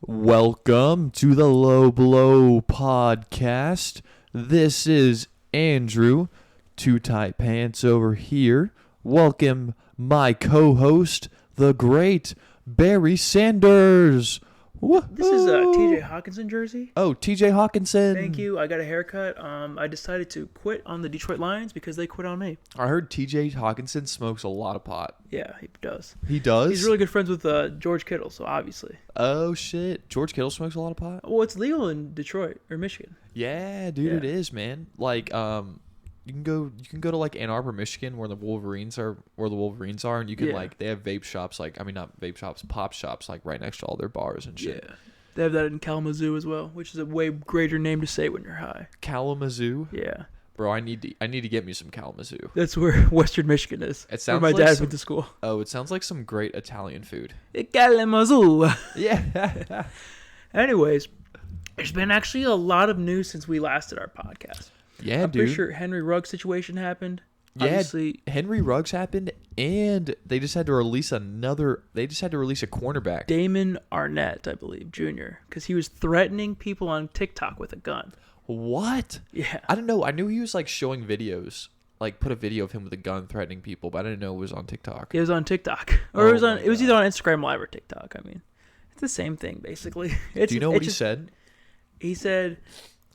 Welcome to the Low Blow Podcast. This is Andrew, Two Tight Pants over here. Welcome my co-host, the great Barry Sanders. Woo-hoo. This is a TJ Hawkinson jersey. Oh, TJ Hawkinson. Thank you. I got a haircut. I decided to quit on the Detroit Lions because they quit on me. I heard TJ Hawkinson smokes a lot of pot. Yeah, he does. He does? He's really good friends with George Kittle, so obviously. Oh, shit. George Kittle smokes a lot of pot? Well, it's legal in Detroit or Michigan. Yeah, dude, Yeah. It is, man. Like, you can go to like Ann Arbor, Michigan, where the Wolverines are, and you can like they have vape shops, not vape shops, pop shops, like right next to all their bars and shit. Yeah, they have that in Kalamazoo as well, which is a way greater name to say when you're high. Kalamazoo, yeah, bro, I need to get me some Kalamazoo. That's where Western Michigan is. It sounds where my like dad went to school. Oh, it sounds like some great Italian food. Kalamazoo. Yeah. Anyways, there's been actually a lot of news since we last did our podcast. Yeah, I'm dude. pretty sure Henry Ruggs situation happened. Yeah, obviously, Henry Ruggs happened, and they just had to release a cornerback. Damon Arnett, I believe, Jr., because he was threatening people on TikTok with a gun. What? Yeah. I don't know. I knew he was like showing videos, like put a video of him with a gun threatening people, but I didn't know it was on TikTok. It was on TikTok. Or it was either on Instagram Live or TikTok. I mean, it's the same thing, basically. Do you know what he said? He said,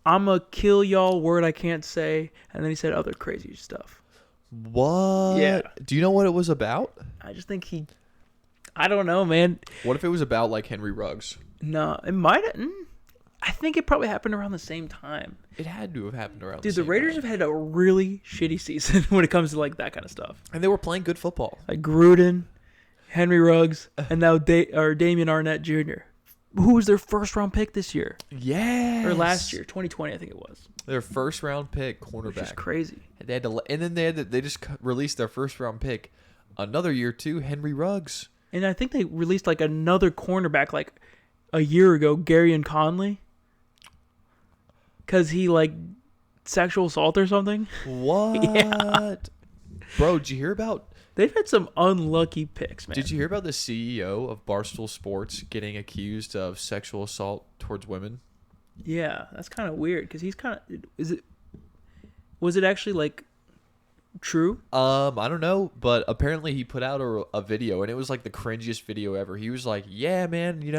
"I'ma kill y'all," word I can't say, and then he said other crazy stuff. What? Yeah. Do you know what it was about? I just think I don't know, man. What if it was about like Henry Ruggs? No, it might have. I think it probably happened around the same time. It had to have happened around Dude, the same the Raiders time. have had a really shitty season when it comes to like that kind of stuff. And they were playing good football. Like Gruden, Henry Ruggs, and now Damian Arnett Jr., who was their first round pick this year. Yes. Or last year, 2020, I think it was. Their first round pick cornerback. Which is crazy. They just released their first round pick another year too, Henry Ruggs. And I think they released like another cornerback like a year ago, Gary and Conley. Because he like sexual assault or something. What? Yeah. Bro, did you hear about... They've had some unlucky picks, man. Did you hear about the CEO of Barstool Sports getting accused of sexual assault towards women? Yeah, that's kind of weird because he's kind of... Was it actually like true? I don't know, but apparently he put out a video and it was like the cringiest video ever. He was like, yeah, man, he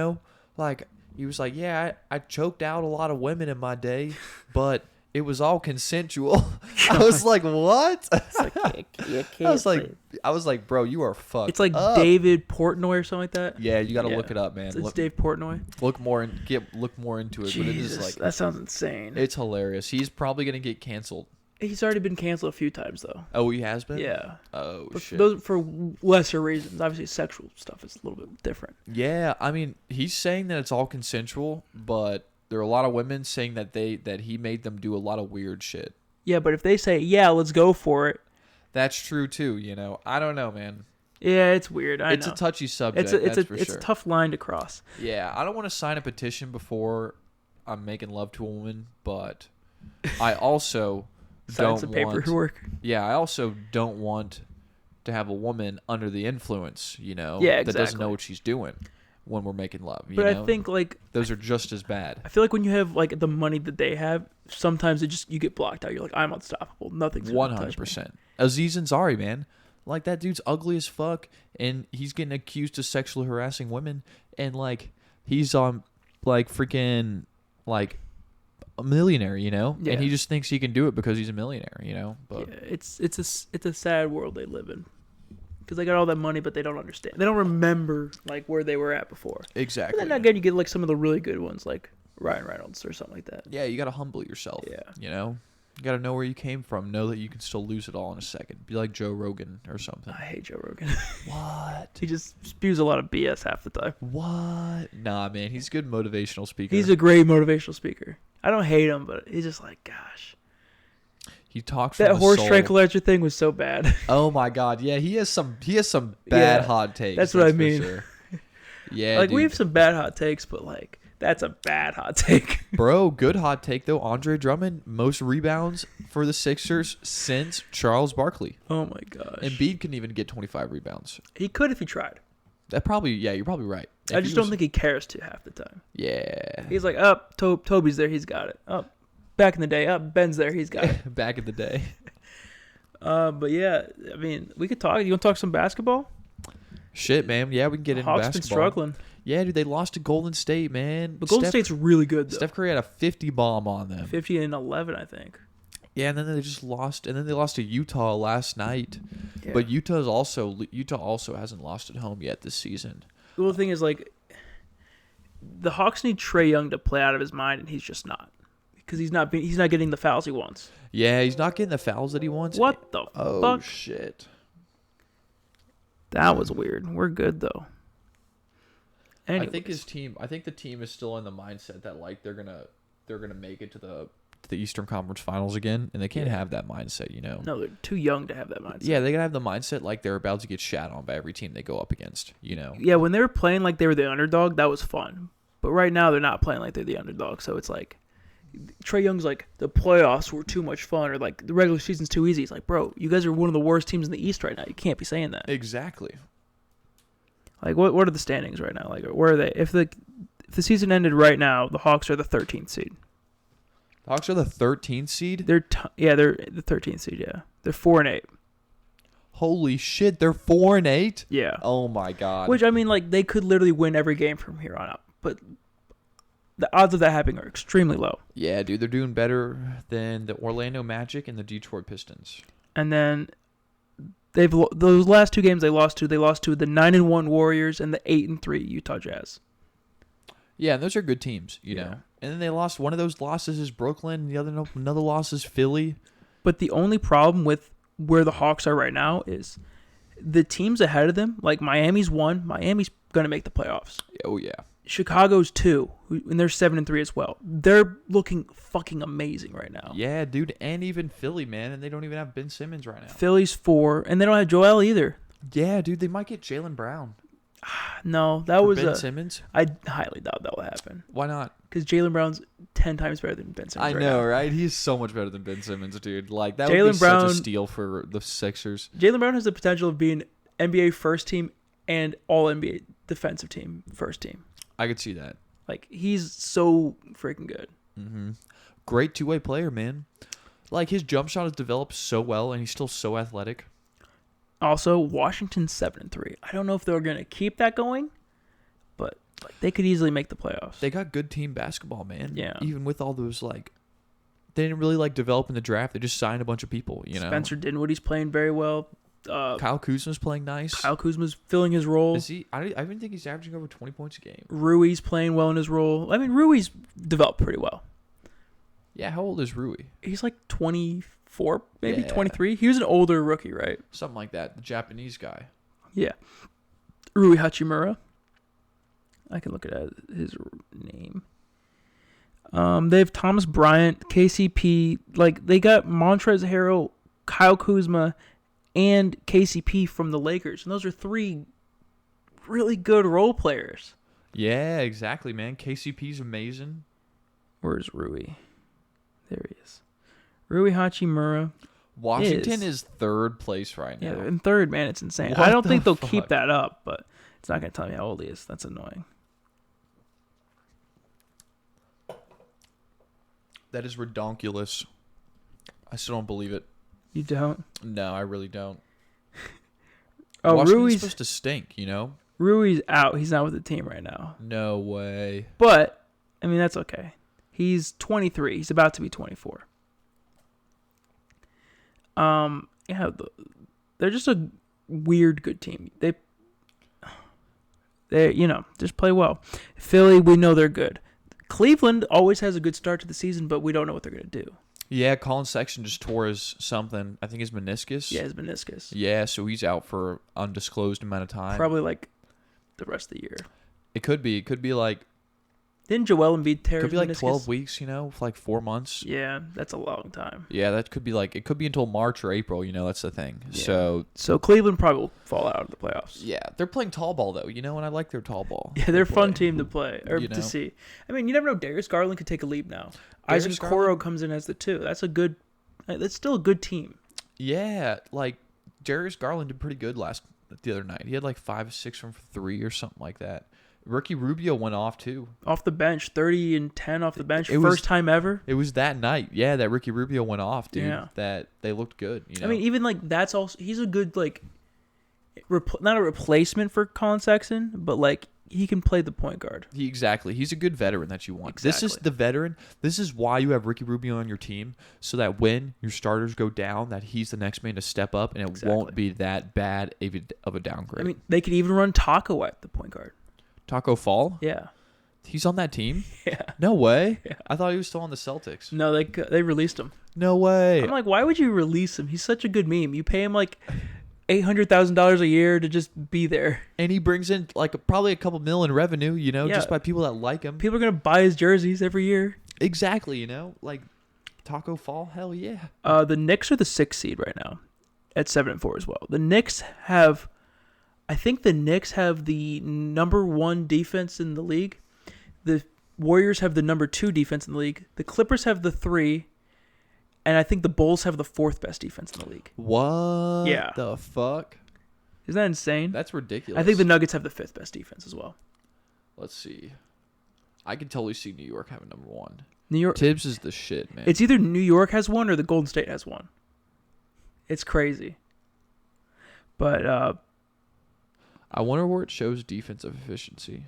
was like, yeah, I choked out a lot of women in my day, but it was all consensual. I was like, what? It's like, you can't I was like, bro, you are fucked. It's like up. David Portnoy or something like that. Yeah, you got to look it up, man. It's Dave Portnoy. Look more into it. Jesus, but it is like, that sounds insane. It's hilarious. He's probably gonna get canceled. He's already been canceled a few times though. Oh, he has been? Yeah. Oh, but shit. Those for lesser reasons. Obviously, sexual stuff is a little bit different. Yeah, I mean, he's saying that it's all consensual, but there are a lot of women saying that he made them do a lot of weird shit. Yeah, but if they say, yeah, let's go for it. That's true too, I don't know, man. Yeah, it's weird. It's a touchy subject. It's a a tough line to cross. Yeah, I don't want to sign a petition before I'm making love to a woman, but I also sign some paperwork. Yeah, I also don't want to have a woman under the influence, Yeah, that doesn't exactly. know what she's doing when we're making love. But I think like those are just as bad. I feel like when you have like the money that they have, sometimes you get blocked out. You're like, I'm unstoppable. Nothing's 100%. Aziz Ansari, man, like that dude's ugly as fuck, and he's getting accused of sexually harassing women, and like he's like freaking like a millionaire, Yeah. and he just thinks he can do it because he's a millionaire, But yeah, it's a sad world they live in. Because they got all that money, but they don't understand. They don't remember like where they were at before. Exactly. But then again, you get like some of the really good ones, like Ryan Reynolds or something like that. Yeah, you gotta humble yourself. Yeah. You gotta know where you came from. Know that you can still lose it all in a second. Be like Joe Rogan or something. I hate Joe Rogan. What? He just spews a lot of BS half the time. What? Nah, man, he's a good motivational speaker. He's a great motivational speaker. I don't hate him, but he's just like, gosh. He talks that from the horse soul. tranquilizer thing was so bad. Oh my god, yeah, he has some bad hot takes. That's what I mean. For sure. Yeah, like dude. we have some bad hot takes, but like that's a bad hot take. Bro, good hot take though. Andre Drummond, most rebounds for the Sixers since Charles Barkley. Oh my gosh. Embiid couldn't even get 25 rebounds. He could if he tried. That probably, yeah, you're probably right. I just don't think he cares to half the time. Yeah. He's like, Toby's there, he's got it. Back in the day, Ben's there, he's got it. Back in the day. But yeah, I mean, we could talk. You want to talk some basketball? Shit, man. Yeah, we can get into Hawks basketball. been struggling. Yeah, dude, they lost to Golden State, man. But Golden State's really good, though. Steph Curry had a 50 bomb on them. 50 and 11, I think. Yeah, and then they just lost. And then they lost to Utah last night. Yeah. But Utah also hasn't lost at home yet this season. The whole thing is, like, the Hawks need Trae Young to play out of his mind, and he's just not. Because he's not getting the fouls he wants. Yeah, he's not getting the fouls that he wants. What the fuck? Oh, shit. That was weird. We're good, though. Anyways. I think the team is still in the mindset that, like, they're gonna make it to the Eastern Conference Finals again, and they can't have that mindset, you know. No, they're too young to have that mindset. Yeah, they gotta have the mindset like they're about to get shat on by every team they go up against, you know. Yeah, when they were playing like they were the underdog, that was fun. But right now they're not playing like they're the underdog, so it's like Trae Young's like, the playoffs were too much fun, or like the regular season's too easy. It's like, bro, you guys are one of the worst teams in the East right now. You can't be saying that. Exactly. Like, what are the standings right now? Like, where are they? If the season ended right now, the Hawks are the 13th seed. The Hawks are the 13th seed? They're the 13th seed. Yeah, they're 4-8. Holy shit, they're 4-8? Yeah. Oh my god. Which, I mean, like, they could literally win every game from here on out, but the odds of that happening are extremely low. Yeah, dude, they're doing better than the Orlando Magic and the Detroit Pistons. And then those last two games they lost to the 9-1 Warriors and the 8-3 Utah Jazz. Yeah, and those are good teams, you know. And then they lost. One of those losses is Brooklyn. The another loss is Philly. But the only problem with where the Hawks are right now is the teams ahead of them. Like, Miami's 1. Miami's gonna make the playoffs. Oh yeah. Chicago's 2, and they're 7-3 as well. They're looking fucking amazing right now. Yeah, dude, and even Philly, man, and they don't even have Ben Simmons right now. Philly's 4, and they don't have Joel either. Yeah, dude, they might get Jaylen Brown. No, that was Ben Simmons. I highly doubt that will happen. Why not? Because Jaylen Brown's 10 times better than Ben Simmons. I know, right? He's so much better than Ben Simmons, dude. Like, that would be Brown, such a steal for the Sixers. Jaylen Brown has the potential of being NBA first team and all NBA defensive team first team. I could see that. Like, he's so freaking good. Mm-hmm. Great two-way player, man. Like, his jump shot has developed so well, and he's still so athletic. Also, Washington's 7-3. I don't know if they're gonna keep that going, but like, they could easily make the playoffs. They got good team basketball, man. Yeah. Even with all those, like, they didn't really like develop in the draft. They just signed a bunch of people. You know. Spencer Dinwiddie's playing very well. Kyle Kuzma's playing nice. Kyle Kuzma's filling his role. Is he? I even think he's averaging over 20 points a game. Rui's playing well in his role. I mean, Rui's developed pretty well. Yeah, how old is Rui? He's like 24, maybe Yeah. 23. He was an older rookie, right? Something like that. The Japanese guy. Yeah. Rui Hachimura. I can look at his name. They have Thomas Bryant, KCP. Like, they got Montrezl Harrell, Kyle Kuzma, and KCP from the Lakers. And those are 3 really good role players. Yeah, exactly, man. KCP's amazing. Where's Rui? There he is. Rui Hachimura. Washington is third place right now. Yeah, they're in third, man. It's insane. What I don't the think they'll fuck? keep that up, but it's not going to tell me how old he is. That's annoying. That is redonkulous. I still don't believe it. You don't? No, I really don't. Oh, Washington's supposed to stink, you know? Rui's out. He's not with the team right now. No way. But, I mean, that's okay. He's 23. He's about to be 24. Yeah, they're just a weird good team. They just play well. Philly, we know they're good. Cleveland always has a good start to the season, but we don't know what they're going to do. Yeah, Colin Sexton just tore his something. I think his meniscus. Yeah, his meniscus. Yeah, so he's out for undisclosed amount of time. Probably like the rest of the year. It could be. It could be like. Didn't Joel Embiid tear his Could be like meniscus? 12 weeks, for like 4 months. Yeah, that's a long time. Yeah, that could be like, it could be until March or April, that's the thing. Yeah. So Cleveland probably will fall out of the playoffs. Yeah, they're playing tall ball though, and I like their tall ball. Yeah, they're a fun team to play, or You to know? see. I mean, you never know, Darius Garland could take a leap now. Darius Isaac Garland? Okoro comes in as the 2. That's still a good team. Yeah, like Darius Garland did pretty good last the other night. He had like 5 6 from 3 or something like that. Ricky Rubio went off too. Off the bench, 30 and 10 off the bench, first time ever. It was that night, yeah, that Ricky Rubio went off, dude. Yeah. That they looked good. You know? I mean, even like that's also he's a good like, not a replacement for Colin Sexton, but like he can play the point guard. Exactly. He's a good veteran that you want. Exactly. This is the veteran. This is why you have Ricky Rubio on your team, so that when your starters go down, that he's the next man to step up, and it won't be that bad of a downgrade. I mean, they could even run Taco at the point guard. Taco Fall? Yeah. He's on that team? Yeah. No way. Yeah. I thought he was still on the Celtics. No, they released him. No way. I'm like, why would you release him? He's such a good meme. You pay him like $800,000 a year to just be there. And he brings in like probably a couple mil in revenue, you know, just by people that like him. People are going to buy his jerseys every year. Exactly, you know, like Taco Fall, hell yeah. The Knicks are the 6th seed right now at 7-4 as well. I think the Knicks have the number 1 defense in the league. The Warriors have the number 2 defense in the league. The Clippers have the 3. And I think the Bulls have the 4th best defense in the league. What? Yeah. The fuck? Isn't that insane? That's ridiculous. I think the Nuggets have the 5th best defense as well. Let's see. I can totally see New York having number 1. New York. Tibbs is the shit, man. It's either New York has one or the Golden State has one. It's crazy. But I wonder where it shows defensive efficiency.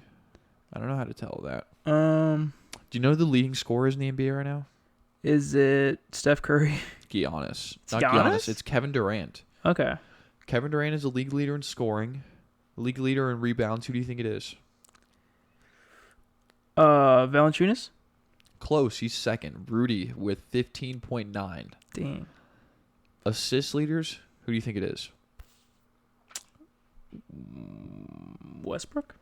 I don't know how to tell that. Do you know who the leading scorer is in the NBA right now? Is it Steph Curry? Giannis. It's Not Giannis. It's Kevin Durant. Okay. Kevin Durant is the league leader in scoring, league leader in rebounds. Who do you think it is? Valanciunas? Close. He's second. Rudy with 15.9. Dang. Assist leaders. Who do you think it is? Westbrook?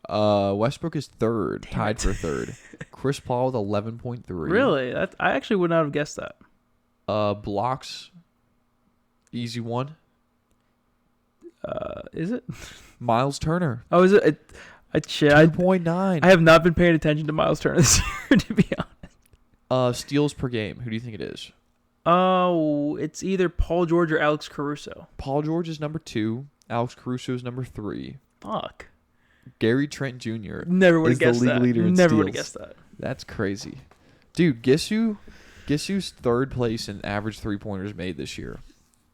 Westbrook is third, tied for third. Chris Paul with 11.3. Really? I actually would not have guessed that. Blocks, easy one. Is it? Miles Turner. Oh, is it? 2.9. I have not been paying attention to Miles Turner this year, to be honest. Steals per game. Who do you think it is? Oh, it's either Paul George or Alex Caruso. Paul George is number 2. Alex Caruso is number 3. Fuck. Gary Trent Jr. Never would have guessed the league that. leader in Never would steals. have guessed that. That's crazy. Dude, guess who's third place in average three-pointers made this year?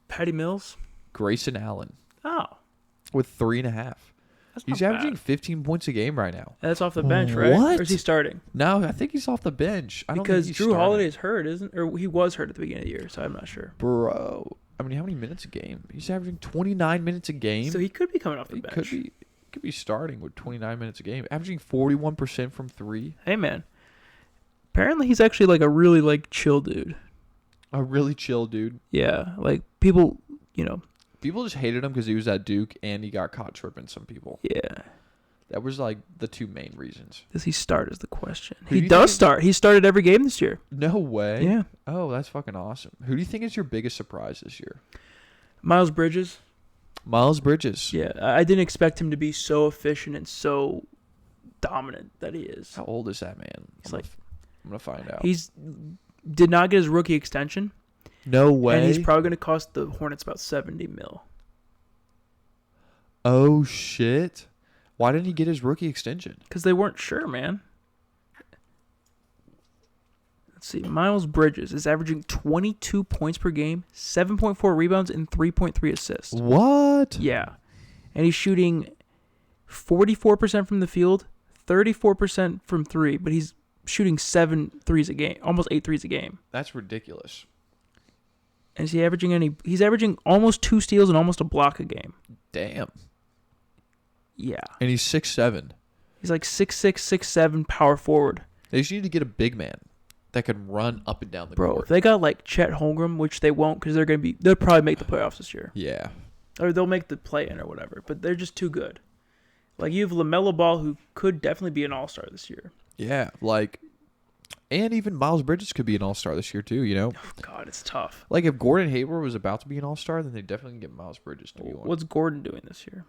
Patty Mills? Grayson Allen. Oh. With 3.5. That's He's not averaging bad. 15 points a game right now. That's off the bench, right? What? Or is he starting? No, I think he's off the bench. Because he's Drew starting. Holiday's hurt, isn't? Or he was hurt at the beginning of the year, so I'm not sure. Bro. I mean, how many minutes a game? He's averaging 29 minutes a game. So he could be coming off the He bench. could be starting with 29 minutes a game. Averaging 41% from 3. Hey, man. Apparently he's actually like a really like chill dude. A really chill dude. Yeah. Like people, People just hated him because he was at Duke and he got caught tripping some people. Yeah. That was like the 2 main reasons. Does he start is the question. Who do He you does think- start. He started every game this year. No way. Yeah. Oh, that's fucking awesome. Who do you think is your biggest surprise this year? Miles Bridges. Miles Bridges. Yeah. I didn't expect him to be so efficient and so dominant that he is. How old is that man? I'm gonna find out. He's did not get his rookie extension. No way. And he's probably going to cost the Hornets about $70 million. Oh shit! Why didn't he get his rookie extension? Because they weren't sure, man. Let's see. Miles Bridges is averaging 22 points per game, 7.4 rebounds, and 3.3 assists. What? Yeah. And he's shooting 44% from the field, 34% from 3, but he's shooting 7 threes a game, almost 8 threes a game. That's ridiculous. And is he averaging he's averaging almost 2 steals and almost a block a game. Damn. Yeah. And he's 6'7". He's like 6'6", 6'7", power forward. They just need to get a big man that can run up and down the Bro, court. if they got like Chet Holmgren, which they won't because they'll probably make the playoffs this year. Yeah. Or they'll make the play-in or whatever, but they're just too good. Like you have LaMelo Ball, who could definitely be an all-star this year. Yeah, and even Miles Bridges could be an all-star this year too, you know? Oh, God, it's tough. Like, if Gordon Hayward was about to be an all-star, then they definitely can get Miles Bridges to be one. What's Gordon doing this year?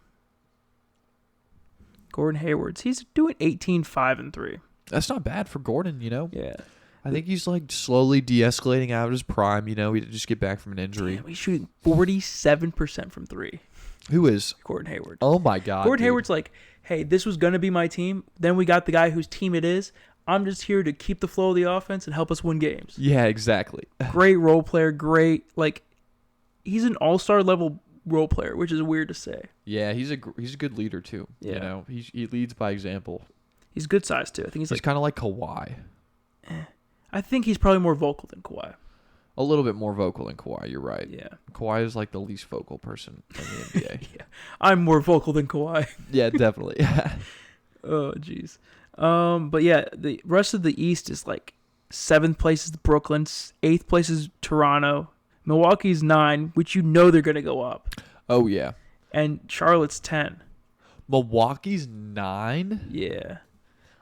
Gordon Hayward's. He's doing 18, 5, and 3. That's not bad for Gordon, you know? Yeah. I think he's, slowly de-escalating out of his prime, you know? He just get back from an injury. Damn, he's shooting 47% from 3. Who is? Gordon Hayward. Oh my God. Gordon dude. Hayward's like, hey, this was gonna be my team. Then we got the guy whose team it is. I'm just here to keep the flow of the offense and help us win games. Yeah, exactly. Great role player. Great, like, he's an all-star level role player, which is weird to say. Yeah, he's a good leader too. Yeah. You know, he leads by example. He's good size too. I think he's like, kind of like Kawhi. I think he's probably more vocal than Kawhi. A little bit more vocal than Kawhi. You're right. Yeah. Kawhi is like the least vocal person in the NBA. Yeah. I'm more vocal than Kawhi. Yeah, definitely. Oh, jeez. But yeah, the rest of the East is like 7th place is Brooklyn, 8th place is Toronto, Milwaukee's 9, which you know they're gonna go up, Oh yeah. and Charlotte's 10. Milwaukee's 9. Yeah.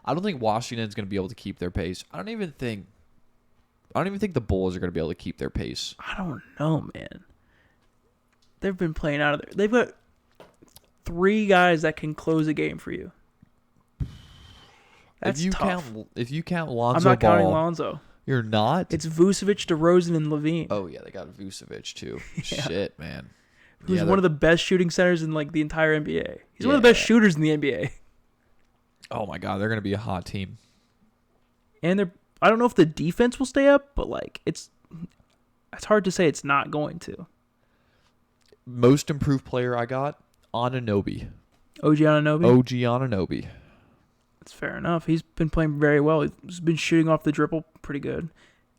I don't think Washington's going to be able to keep their pace. I don't even think the Bulls are going to be able to keep their pace. I don't know, man. They've been playing out of there. They've got 3 guys that can close a game for you. That's tough. If you count Lonzo I'm not Ball, counting Lonzo. You're not? It's Vucevic, DeRozan, and Levine. Oh yeah, they got Vucevic too. Yeah. Shit, man. Who's one of the best shooting centers in like the entire NBA. He's one of Yeah. the best shooters in the NBA. Oh my God, they're going to be a hot team. And I don't know if the defense will stay up, but like it's hard to say it's not going to. Most improved player I got, Anunoby. OG Anunoby? OG Anunoby. That's fair enough. He's been playing very well. He's been shooting off the dribble pretty good.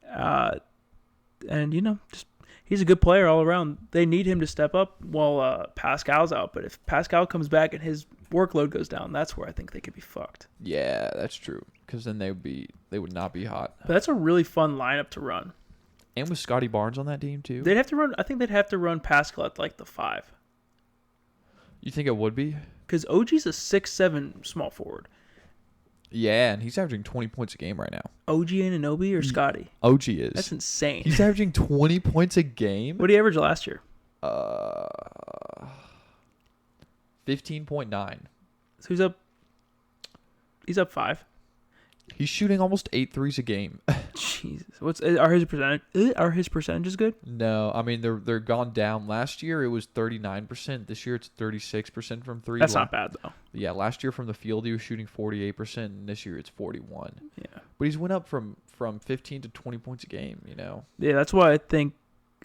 And, you know, just he's a good player all around. They need him to step up while Pascal's out. But if Pascal comes back and his workload goes down, that's where I think they could be fucked. Yeah, that's true. Because then they would not be hot. But that's a really fun lineup to run. And with Scotty Barnes on that team too. I think they'd have to run Pascal at like the 5. You think it would be? Because OG's a 6'7" small forward. Yeah, and he's averaging 20 points a game right now. OG Anunoby or Scotty? OG is. That's insane. He's averaging 20 points a game? What did he average last year? 15.9. So he's up 5. He's shooting almost 8 threes a game. Jesus. Are his percentages good? No, I mean they're gone down. Last year it was 39%. This year it's 36% from 3. That's not bad though. Yeah, last year from the field he was shooting 48%, and this year it's 41. Yeah. But he's went up from 15 to 20 points a game, you know. Yeah, that's why I think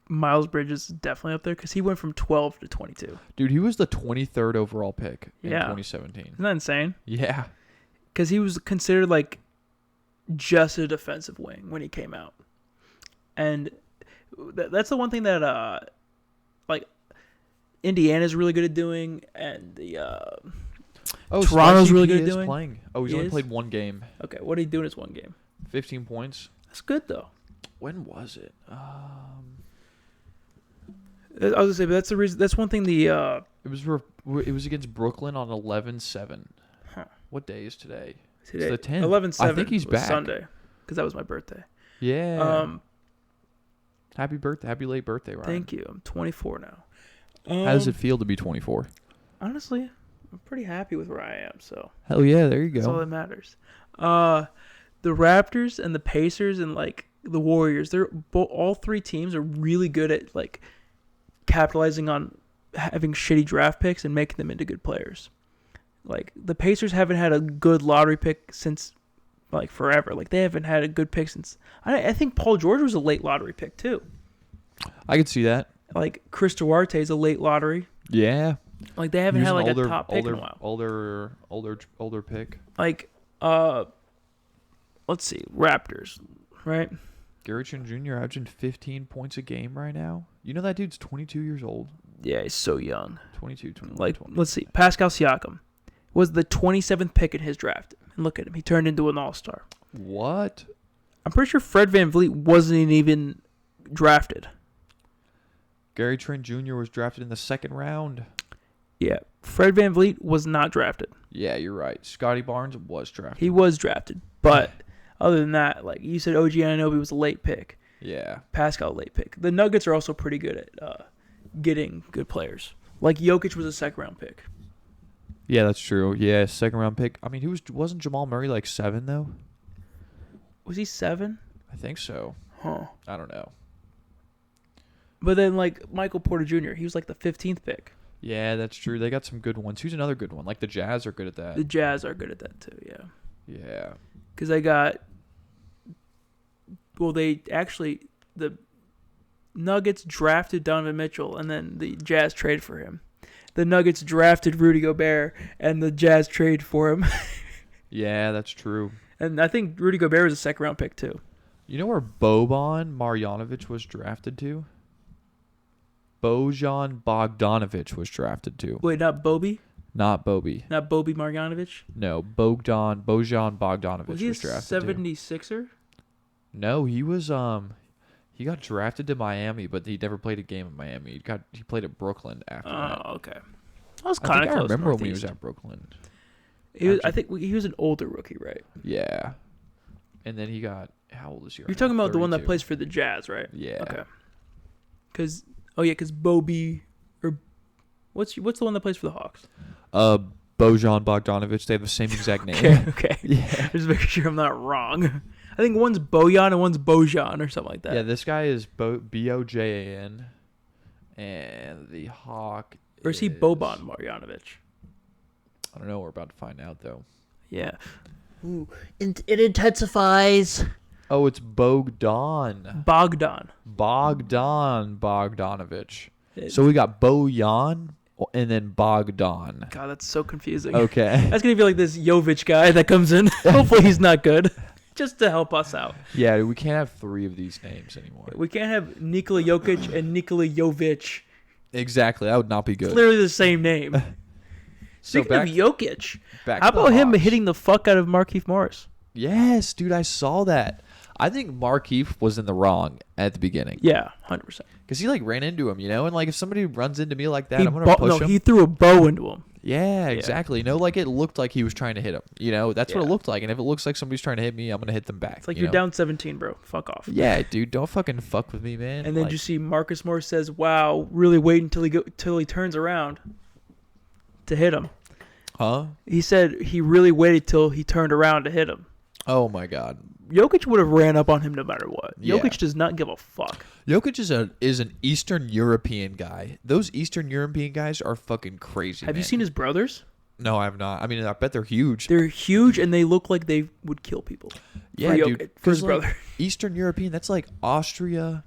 Miles Bridges is definitely up there because he went from 12 to 22. Dude, he was the 23rd overall pick in Yeah. 2017. Isn't that insane? Yeah. Because he was considered like just a defensive wing when he came out. And that's the one thing that like Indiana's really good at doing, and the Toronto's really good at doing. Playing. Oh, he's only played one game. Okay, what did he do in his one game? 15 points. That's good though. When was it? I was gonna say, but that's the reason. That's one thing. It was against Brooklyn on 11/7. Huh. What day is today? Today, It's the 10th. 11/7. I think he's back. Sunday, because that was my birthday. Yeah. Happy birthday! Happy late birthday, Ryan. Thank you. I'm 24 now. How does it feel to be 24? Honestly, I'm pretty happy with where I am. So Hell yeah! There you that's all go. that matters. The Raptors and the Pacers and like the Warriors, all 3 teams are really good at like capitalizing on having shitty draft picks and making them into good players. Like the Pacers haven't had a good lottery pick since like forever. Like they haven't had a good pick since I think Paul George was a late lottery pick too. I could see that. Like Chris Duarte is a late lottery. Yeah. Like they haven't had like a top pick in a while. Older pick. Like let's see, Raptors, right? Gary Trent Jr. averaging 15 points a game right now. You know that dude's 22 years old. Yeah, he's so young. 22, 21, Like 20. let's see, Pascal Siakam was the 27th pick in his draft. And look at him, he turned into an all-star. What? I'm pretty sure Fred VanVleet wasn't even drafted. Gary Trent Jr. was drafted in the 2nd round. Yeah, Fred VanVleet was not drafted. Yeah, you're right. Scotty Barnes was drafted. He was drafted, but other than that, like you said, OG Anunoby was a late pick. Yeah. Pascal late pick. The Nuggets are also pretty good at getting good players. Like Jokic was a 2nd round pick. Yeah, that's true. Yeah, 2nd round pick. I mean, wasn't Jamal Murray like 7 though? Was he 7? I think so. Huh. I don't know. But then like Michael Porter Jr., he was like the 15th pick. Yeah, that's true. They got some good ones. Who's another good one? Like the Jazz are good at The that. Jazz are good at that too. Yeah. Yeah. Because they got. Well, the Nuggets drafted Donovan Mitchell, and then the Jazz traded for him. The Nuggets drafted Rudy Gobert, and the Jazz traded for him. Yeah, that's true. And I think Rudy Gobert was a second-round pick too. You know where Boban Marjanovic was drafted to? Bojan Bogdanovic was drafted to. Wait, not Bobby? Not Bobby. Not Bobby Marjanovic? No, Bojan Bogdanovic Was he a was drafted to. 76er? No, he was he got drafted to Miami, but he never played a game in Miami. He played at Brooklyn after that. Oh, okay. I was I kind think of I close. remember when he was Northeast. at Brooklyn. I think he was an older rookie, right? Yeah. And then he got how old is he? You're talking about the one that 32. plays for the Jazz, right? Yeah. Okay. Because Bobby or what's the one that plays for the Hawks? Bojan Bogdanovic. They have the same exact name. Okay. Yeah. Just making sure I'm not wrong. I think one's Bojan and one's Bojan or something like that. Yeah, this guy is Bojan, and the Hawk. Or is he Boban Marjanovic? I don't know. We're about to find out though. Yeah. Ooh, it intensifies. Oh, it's Bogdan Bogdanovic. So we got Bojan and then Bogdan. God, that's so confusing. Okay. That's gonna be like this Jovic guy that comes in. Hopefully he's not good. Just to help us out. Yeah, we can't have 3 of these names anymore. We can't have Nikola Jokic and Nikola Jovic. Exactly. That would not be It's good. literally the same name. So Speaking of Jokic, back how to the about him Hawks. hitting the fuck out of Markieff Morris? Yes, dude, I saw that. I think Markieff was in the wrong at the beginning. Yeah, 100%. Because he, like, ran into him, you know? And, like, if somebody runs into me like that, I'm going to push him. He threw a bow into him. Yeah, exactly. You know, like, it looked like he was trying to hit him. You know, that's what it Yeah. looked like. And if it looks like somebody's trying to hit me, I'm going to hit them back. It's like you you're know? down 17, bro. Fuck off. Yeah, dude, don't fucking fuck with me, man. And then like, you see Marcus Morris says, "Wow, really wait until he turns around to hit him." huh? He said he really waited till he turned around to hit him. Oh, my God. Jokic would have ran up on him no matter what. Yeah. Jokic does not give a fuck. Jokic is an Eastern European guy. Those Eastern European guys are fucking crazy, Have you man. seen his brothers? No, I have not. I mean, I bet they're huge. They're huge and they look like they would kill people. Yeah, for dude. Jokic, for his 'Cause, like, brother. Eastern European, that's like Austria,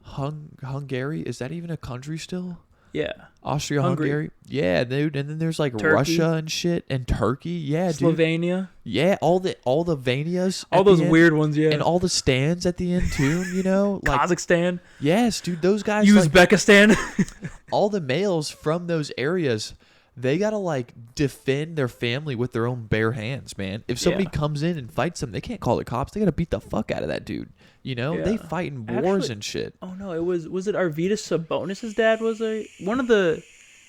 Hungary. Is that even a country still? Yeah. Austria, Hungary. Hungary. Yeah, dude. And then there's like Turkey. Russia and shit, and Turkey. Yeah, dude. Slovenia. Yeah, all the Vanias. All at the those end, weird ones, yeah. and all the stands at the end too. You know, like Kazakhstan. yes, dude. Those guys. Like, Uzbekistan. all the males from those areas, they gotta like defend their family with their own bare hands, man. If somebody Yeah. comes in and fights them, they can't call the cops. They gotta beat the fuck out of that dude. You know, they Yeah. fight in wars Actually- and shit. Oh no, was it Arvydas Sabonis' dad was one of the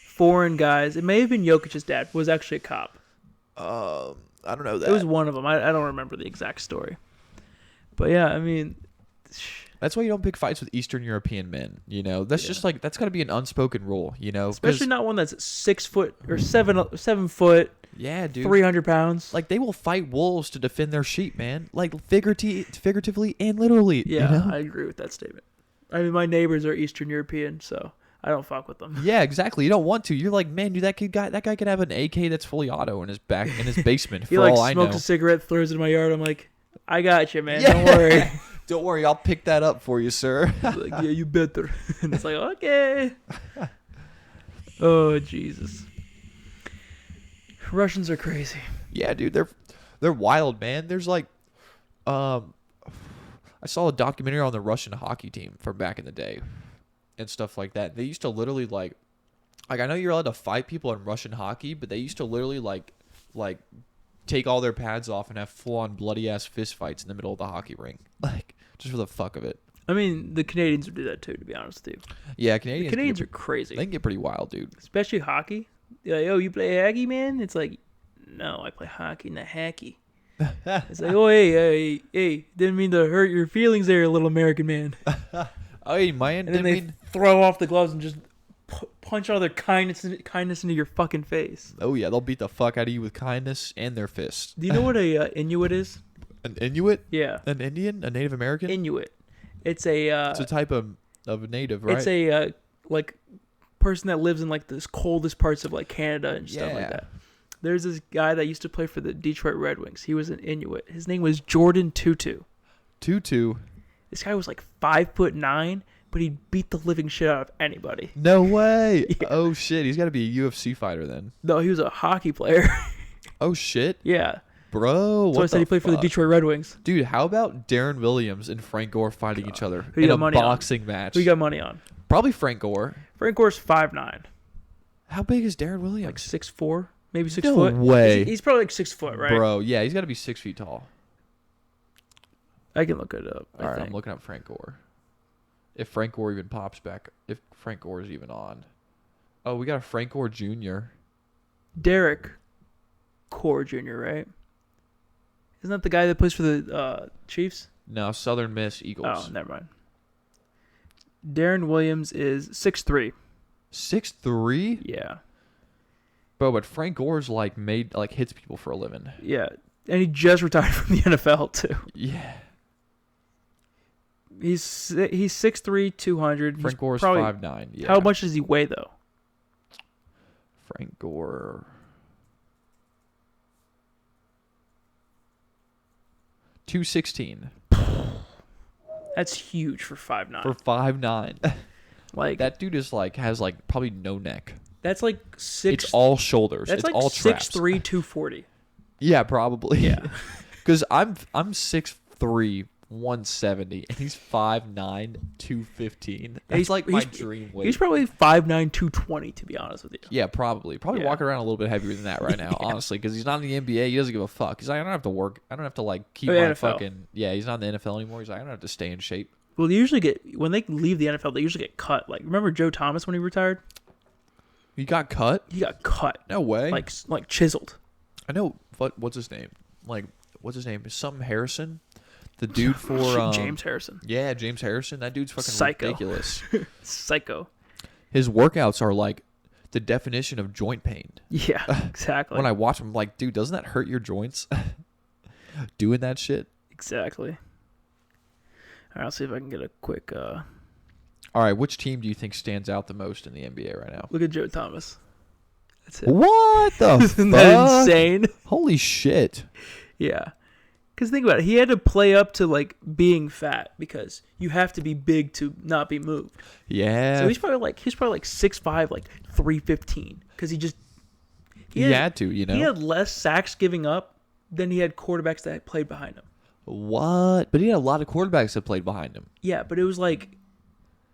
foreign guys. It may have been Jokic's dad was actually a cop. I don't know that. It was one of them. I don't remember the exact story. But yeah, I mean, That's why you don't pick fights with Eastern European men. You know, that's just like that's gotta be an unspoken rule. You know, 'cause- especially not one that's 6 foot or 7 foot, yeah, dude. 300 pounds. Like they will fight wolves to defend their sheep, man. Like figuratively and literally. Yeah, you know? I agree with that statement. I mean, my neighbors are Eastern European, so I don't fuck with them. Yeah, exactly. You don't want to. You're like, man, dude, that guy could have an AK that's fully auto in his basement. He for like all I know. smokes a cigarette, throws it in my yard. I'm like, I got you, man. Yeah. Don't worry. Don't worry, I'll pick that up for you, sir. Like, yeah, you better. And it's like, okay. Oh Jesus. Russians are crazy. Yeah, dude, they're wild, man. There's like, I saw a documentary on the Russian hockey team from back in the day, and stuff like that. They used to literally like I know you're allowed to fight people in Russian hockey, but they used to literally like take all their pads off and have full on bloody ass fist fights in the middle of the hockey ring, like just for the fuck of it. I mean, the Canadians would do that too, to be honest with you. Yeah, The Canadians. Canadians are crazy. They can get pretty wild, dude. Especially hockey. They're like, oh, you play hockey, man? It's like, no, I play hockey, not hacky. It's like, oh, hey, didn't mean to hurt your feelings there, little American man. Hey, man, And then didn't they mean. throw off the gloves and just punch all their kindness into your fucking face. Oh yeah, they'll beat the fuck out of you with kindness and their fists. Do you know what a Inuit is? An Inuit? Yeah, An Indian? A Native American? Inuit. It's a it's a type of native, right? it's a like person that lives in like this coldest parts of like Canada and stuff like that. There's this guy that used to play for the Detroit Red Wings. He was an Inuit. His name was Jordan Tutu. Tutu. This guy was like 5'9", but he beat the living shit out of anybody. No way. Yeah. Oh shit. He's got to be a UFC fighter then. No, he was a hockey player. Oh shit. Yeah. Bro, So I said he played for the Detroit Red Wings. Dude, how about Darren Williams and Frank Gore fighting each other Who you in got a money on? boxing match? Who you got money on? Probably Frank Gore. Frank Gore's 5'9". How big is Darren Williams? Like 6'4", maybe 6 No foot. way. He's probably like 6 foot, right? Bro, yeah, he's got to be 6 feet tall. I can look it up. All right, I'm looking up Frank Gore. If Frank Gore even pops back, if Frank Gore is even on. Oh, we got a Frank Gore Jr. Derek Gore Jr., right? Isn't that the guy that plays for the Chiefs? No, Southern Miss Eagles. Oh, never mind. Darren Williams is 6'3". 6'3"? Yeah. Bro, but Frank Gore's like hits people for a living. Yeah. And he just retired from the NFL too. Yeah. He's 6'3", 200. Frank Gore's probably, 5'9". Yeah. How much does he weigh though? Frank Gore. 216 That's huge for 5'9". for 5'9". Like That dude is like has like probably no neck. that's like six. It's all shoulders. That's It's like all traps. 6'3", 240. Yeah, probably. Yeah. Because I'm 6'3", 170, and he's 5'9", 215. That's He's- like my he's- dream weight. He's probably 5'9", 220 to be honest with you. Yeah, probably Yeah. walking around a little bit heavier than that right now, honestly, because he's not in the NBA. He doesn't give a fuck. He's like, I don't have to work. I don't have to like keep Oh, my NFL. fucking. Yeah, he's not in the NFL anymore. He's like, I don't have to stay in shape. Well, they usually when they leave the NFL, they usually get cut. Like remember Joe Thomas when he retired? He got cut? He got cut. No way. Like chiseled. I know. What's his name? What's his name? Something Harrison. The dude for James Harrison. Yeah, James Harrison. That dude's fucking Psycho. ridiculous. Psycho. His workouts are like the definition of joint pain. Yeah, exactly. When I watch him, I'm like, dude, doesn't that hurt your joints? Doing that shit. Exactly. All right, I'll see if I can get a quick All right, which team do you think stands out the most in the NBA right now? look at Joe Thomas. That's it. What the Isn't that fuck? insane? Holy shit. Yeah. Because think about it. He had to play up to like being fat because you have to be big to not be moved. Yeah. So he's probably like 6'5", like 315. Because he had to, you know. He had less sacks giving up than he had quarterbacks that played behind him. What? But he had a lot of quarterbacks that played behind him. Yeah, but it was like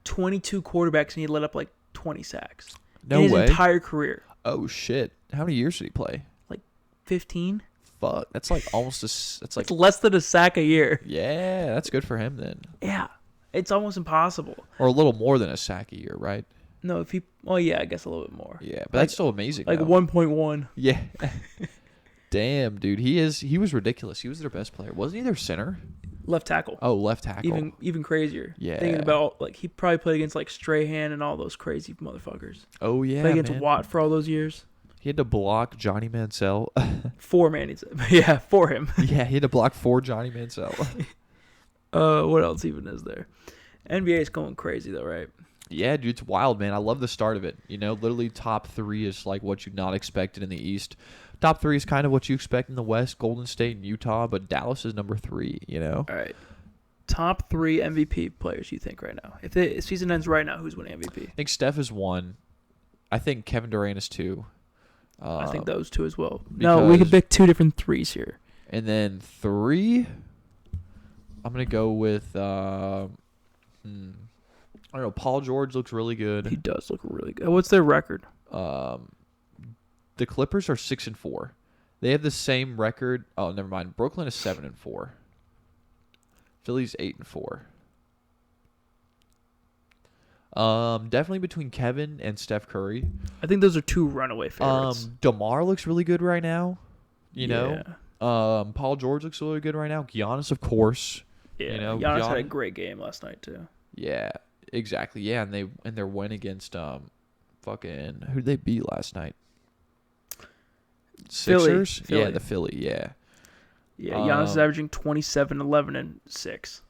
22 quarterbacks and he let up like 20 sacks. No in his way. entire career. Oh shit. How many years did he play? Like 15? Fuck. That's like almost that's like It's less than a sack a year. yeah, that's good for him then. Yeah. It's almost impossible. Or a little more than a sack a year, right? No, if he... Oh, yeah, I guess a little bit more. Yeah, but that's still amazing. Like though. 1.1. Yeah. Damn, dude. He was ridiculous. He was their best player. Wasn't he their center? Left tackle. Oh, left tackle. Even crazier. Yeah. Thinking about, like, he probably played against, like, Strahan and all those crazy motherfuckers. Oh, yeah, Played against man. Watt for all those years. He had to block Johnny Mansell. For man, yeah, for him. Yeah, he had to block 4 Johnny Mansell. What else even is there? NBA is going crazy, though, right? Yeah, dude, it's wild, man. I love the start of it. You know, literally top 3 is like what you'd not expected in the East. Top 3 is kind of what you expect in the West, Golden State and Utah, but Dallas is number 3, you know? All right. Top 3 MVP players you think right now? If the season ends right now, who's winning MVP? I think Steph is 1. I think Kevin Durant is 2. I think those 2 as well. No, we could because- pick 2 different 3s here. And then 3, I'm going to go with, I don't know, Paul George looks really He good. does look really good. What's their record? The Clippers are 6-4. They have the same record. Oh, never mind. Brooklyn is 7-4. Philly's 8-4. Definitely between Kevin and Steph Curry. I think those are 2 runaway favorites. DeMar looks really good right now. You Yeah. know. Paul George looks really good right now. Giannis, of course. Yeah, You know, Giannis had a Gian- great game last night too. Yeah, exactly. Yeah, and their win against fucking who did they beat last night? Sixers. Philly. Yeah, the Philly. Yeah. Yeah, Giannis is Um, averaging 27, 11, and 6.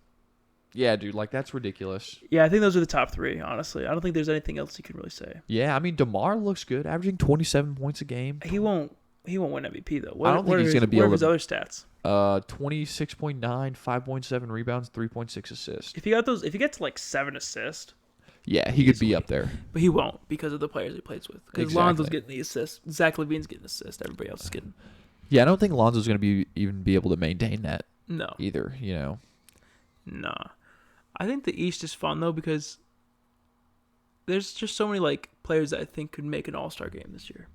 Yeah, dude, like that's ridiculous. Yeah, I think those are the top 3. Honestly, I don't think there's anything else you can really say. Yeah, I mean DeMar looks good, averaging 27 points a game. He won't win MVP though. I don't think he's going to be able his to. Other stats. 26.9, 5.7 rebounds, 3.6 assists. If he gets like 7 assists. Yeah, he could be up there. But he won't because of the players he plays with. Because Lonzo's getting the assists. Zach LaVine's getting assists. Everybody else is getting. Yeah, I don't think Lonzo's going to even be able to maintain that. No. Either, you know. Nah. I think the East is fun though because there's just so many like players that I think could make an All-Star game this year.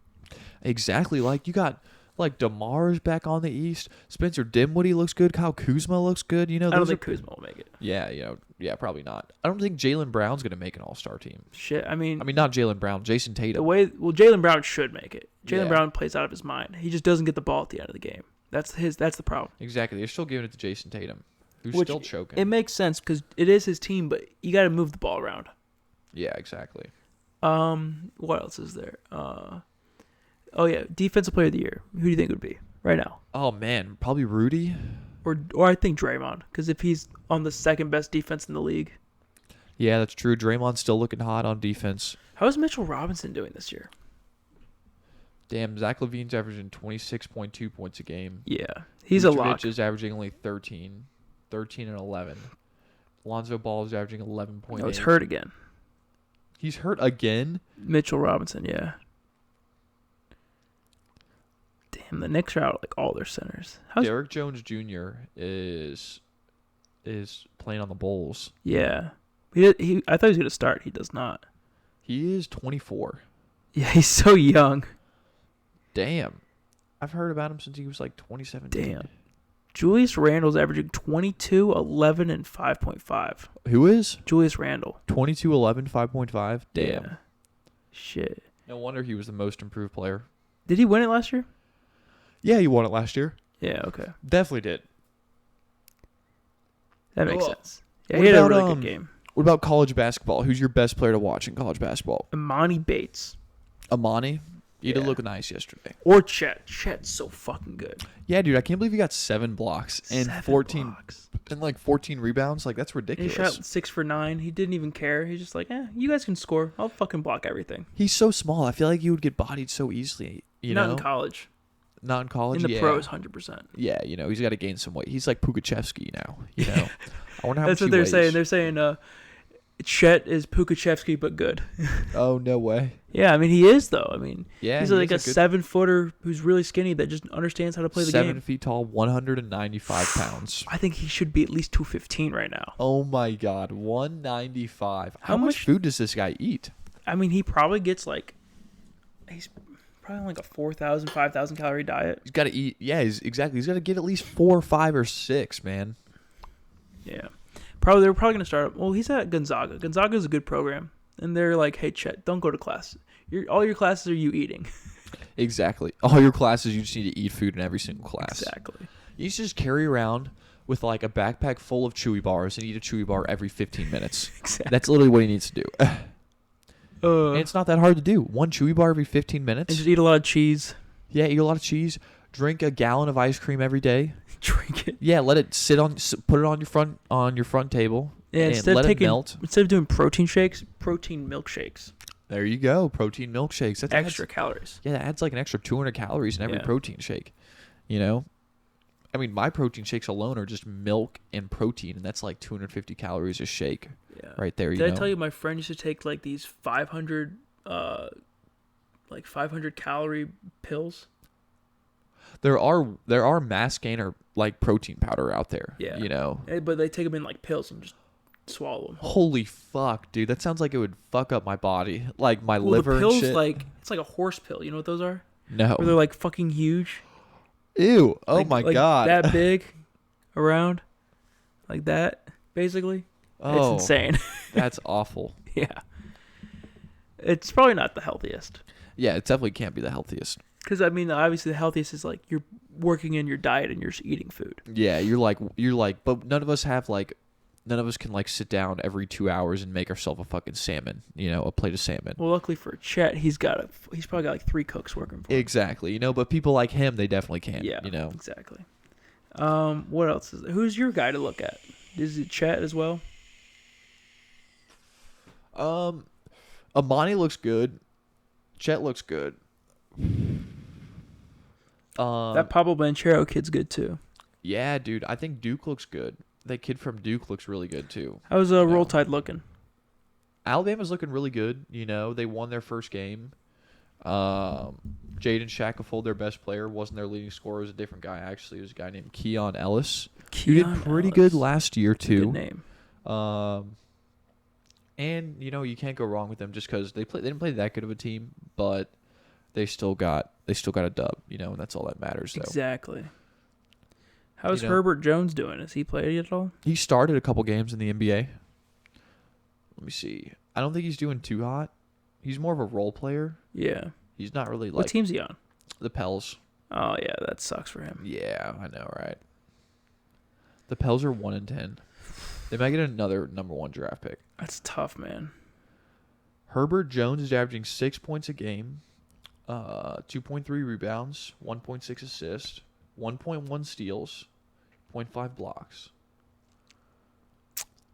Exactly. Like you got like DeMar's back on the East. Spencer Dinwiddie looks good. Kyle Kuzma looks good. You know, I don't think Kuzma will make it. Yeah, probably not. I don't think Jaylen Brown's going to make an All-Star team. Shit, I mean not Jaylen Brown, Jason Tatum. Jaylen Brown should make it. Jaylen Brown plays out of his mind. He just doesn't get the ball at the end of the game. That's the problem. Exactly. They're still giving it to Jason Tatum, who's still choking. It makes sense because it is his team, but you got to move the ball around. Yeah, exactly. What else is there? Oh yeah, Defensive Player of the Year. Who do you think it would be right now? Oh man, probably Rudy. Or I think Draymond, because if he's on the second best defense in the league. Yeah, that's true. Draymond's still looking hot on defense. How is Mitchell Robinson doing this year? Damn, Zach LaVine's averaging 26.2 points a game. Yeah, he's a lock. Vucevic is averaging only 13 and 11. Lonzo Ball is averaging 11.8. Oh, he's hurt again. He's hurt again? Mitchell Robinson, yeah. Damn, the Knicks are out like all their centers. Derrick Jones Jr. is playing on the Bulls. Yeah. He I thought he was going to start. He does not. He is 24. Yeah, he's so young. Damn. I've heard about him since he was like 2017. Damn. Julius Randle's averaging 22, 11, and 5.5. Who is? Julius Randle. 22, 11, 5.5? Damn. Yeah. Shit. No wonder he was the most improved player. Did he win it last year? Yeah, he won it last year. Yeah, okay. Definitely did. That makes sense. Yeah, what he had about, a really good game. What about college basketball? Who's your best player to watch in college basketball? Imani Bates. Amani? He did look nice yesterday. Or Chet. Chet's so fucking good. Yeah, dude, I can't believe he got 7 blocks and 14 blocks. And like 14 rebounds. Like that's ridiculous. He shot 6 for 9. He didn't even care. He's just like, you guys can score. I'll fucking block everything. He's so small. I feel like he would get bodied so easily. Not in college. Not in college. In the pros, 100%. Yeah, he's got to gain some weight. He's like Pukachevsky now. I wonder how That's much what they're weighs. saying. They're saying Chet is Pukachevsky but good. Oh no way. Yeah, I mean he is though. I mean he's like a 7-footer who's really skinny that just understands how to play the game. 7 feet tall, 195 pounds. I think he should be at least 215 right now. Oh my god, 195. How much food does this guy eat? I mean he probably gets he's probably on like a 4,000, 5,000 calorie diet. He's got to eat. Yeah, exactly. He's got to get at least 4, 5, or 6, man. Yeah. They're probably going to start. Well, he's at Gonzaga. Gonzaga is a good program. And they're like, hey, Chet, don't go to class. All your classes are you eating. Exactly. All your classes, you just need to eat food in every single class. Exactly. You just carry around with like a backpack full of Chewy bars and eat a Chewy bar every 15 minutes. Exactly. That's literally what he needs to do. And it's not that hard to do. 1 Chewy bar every 15 minutes. And just eat a lot of cheese. Yeah, eat a lot of cheese. Drink a gallon of ice cream every day. Drink it. Yeah, let it sit on. Put it on your front table. Yeah, and instead let of it melt. Instead of doing protein shakes, protein milkshakes. There you go. Protein milkshakes. That's Extra calories. Yeah, that adds like an extra 200 calories in every protein shake. I mean, my protein shakes alone are just milk and protein, and that's like 250 calories a shake. Yeah. Right there. Did I tell you my friend used to take like these 500 calorie pills? There are mass gainer like protein powder out there. Yeah. But they take them in like pills and just swallow them. Holy fuck, dude! That sounds like it would fuck up my body, like my liver. The pills, and shit. It's like a horse pill. You know what those are? No. Where they're like fucking huge. Ew! Oh my god! That big, around, like that, basically. Oh, it's insane. That's awful. Yeah. It's probably not the healthiest. Yeah, it definitely can't be the healthiest. Because, I mean, obviously the healthiest is like you're working in your diet and you're just eating food. Yeah, you're like, but none of us can like sit down every 2 hours and make ourselves a fucking salmon, a plate of salmon. Well, luckily for Chet, he's probably got like 3 cooks working for him. Exactly, but people like him, they definitely can. Yeah, exactly. What else is there? Who's your guy to look at? Is it Chet as well? Imani looks good. Chet looks good. That Pablo Banchero kid's good too. Yeah, dude. I think Duke looks good. That kid from Duke looks really good too. How's Roll Tide looking? Alabama's looking really good. You know, they won their first game. Jaden Shackelford, their best player, wasn't their leading scorer. It was a different guy, actually. It was a guy named Keon Ellis. He did pretty good last year, too. Good name. And, you know, you can't go wrong with them just because they didn't play that good of a team, but they still got a dub, you know, and that's all that matters. So. Exactly. How's Herbert Jones doing? Has he played at all? He started a couple games in the NBA. Let me see. I don't think he's doing too hot. He's more of a role player. Yeah. He's not really like... What team's he on? The Pels. Oh, yeah, that sucks for him. Yeah, I know, right? The Pels are 1-10. They might get another number 1 draft pick. That's tough, man. Herbert Jones is averaging 6 points a game, 2.3 rebounds, 1.6 assists, 1.1 steals, 0.5 blocks.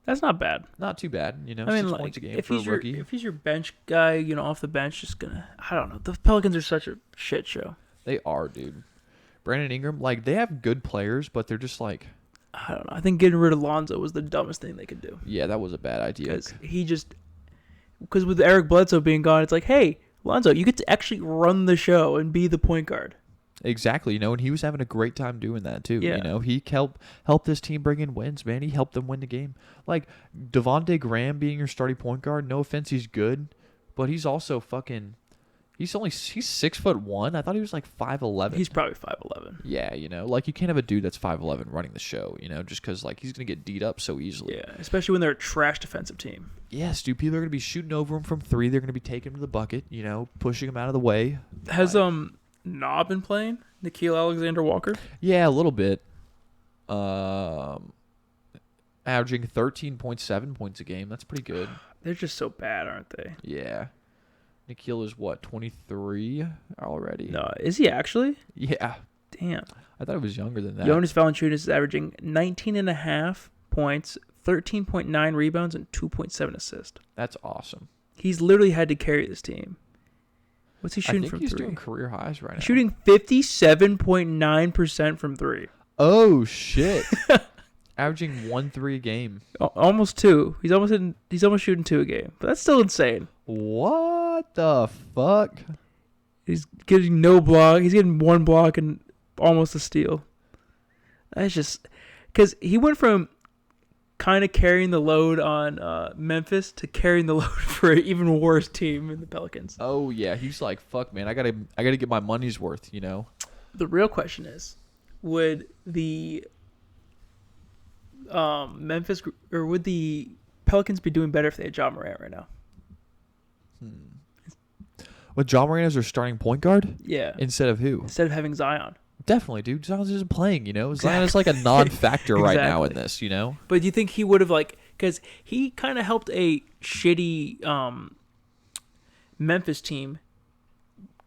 That's not bad. Not too bad, you know. I mean, 6 like, points a game if for a he's rookie. if he's your bench guy, you know, off the bench, just gonna, I don't know. The Pelicans are such a shit show. They are, dude. Brandon Ingram, like, they have good players, but they're just like... I don't know. I think getting rid of Lonzo was the dumbest thing they could do. Yeah, that was a bad idea. Because with Eric Bledsoe being gone, it's like, hey, Lonzo, you get to actually run the show and be the point guard. Exactly, you know, and he was having a great time doing that too. Yeah. You know, he helped this team bring in wins, man. He helped them win the game. Like Devontae Graham being your starting point guard, no offense, he's good, but he's also he's 6'1". I thought he was like 5'11". He's probably 5'11". Yeah, you know, like you can't have a dude that's 5'11" running the show, you know, just because like he's gonna get beat up so easily. Yeah, especially when they're a trash defensive team. Yes, dude, people are gonna be shooting over him from 3. They're gonna be taking him to the bucket, you know, pushing him out of the way. Has Nah been playing? Nikhil Alexander-Walker? Yeah, a little bit. Averaging 13.7 points a game. That's pretty good. They're just so bad, aren't they? Yeah. Nikhil is what, 23 already? No, is he actually? Yeah. Damn. I thought it was younger than that. Jonas Valanciunas is averaging 19.5 points, 13.9 rebounds, and 2.7 assists. That's awesome. He's literally had to carry this team. What's he shooting from 3? I think he's doing career highs right now. Shooting 57.9% from 3. Oh, shit. Averaging 1 3 a game. Almost 2. He's almost shooting 2 a game. But that's still insane. What the fuck? He's getting no block. He's getting 1 block and almost a steal. That's just because he went from kind of carrying the load on Memphis to carrying the load for an even worse team in the Pelicans. Oh yeah, he's like, fuck, man, I gotta get my money's worth, you know. The real question is, would the Memphis or would the Pelicans be doing better if they had Ja Morant right now? With Ja Morant as their starting point guard? Yeah. Instead of who? Instead of having Zion. Definitely, dude. Zion isn't playing, you know? Zion is like a non-factor right now in this, you know? But do you think he would have, like, because he kind of helped a shitty Memphis team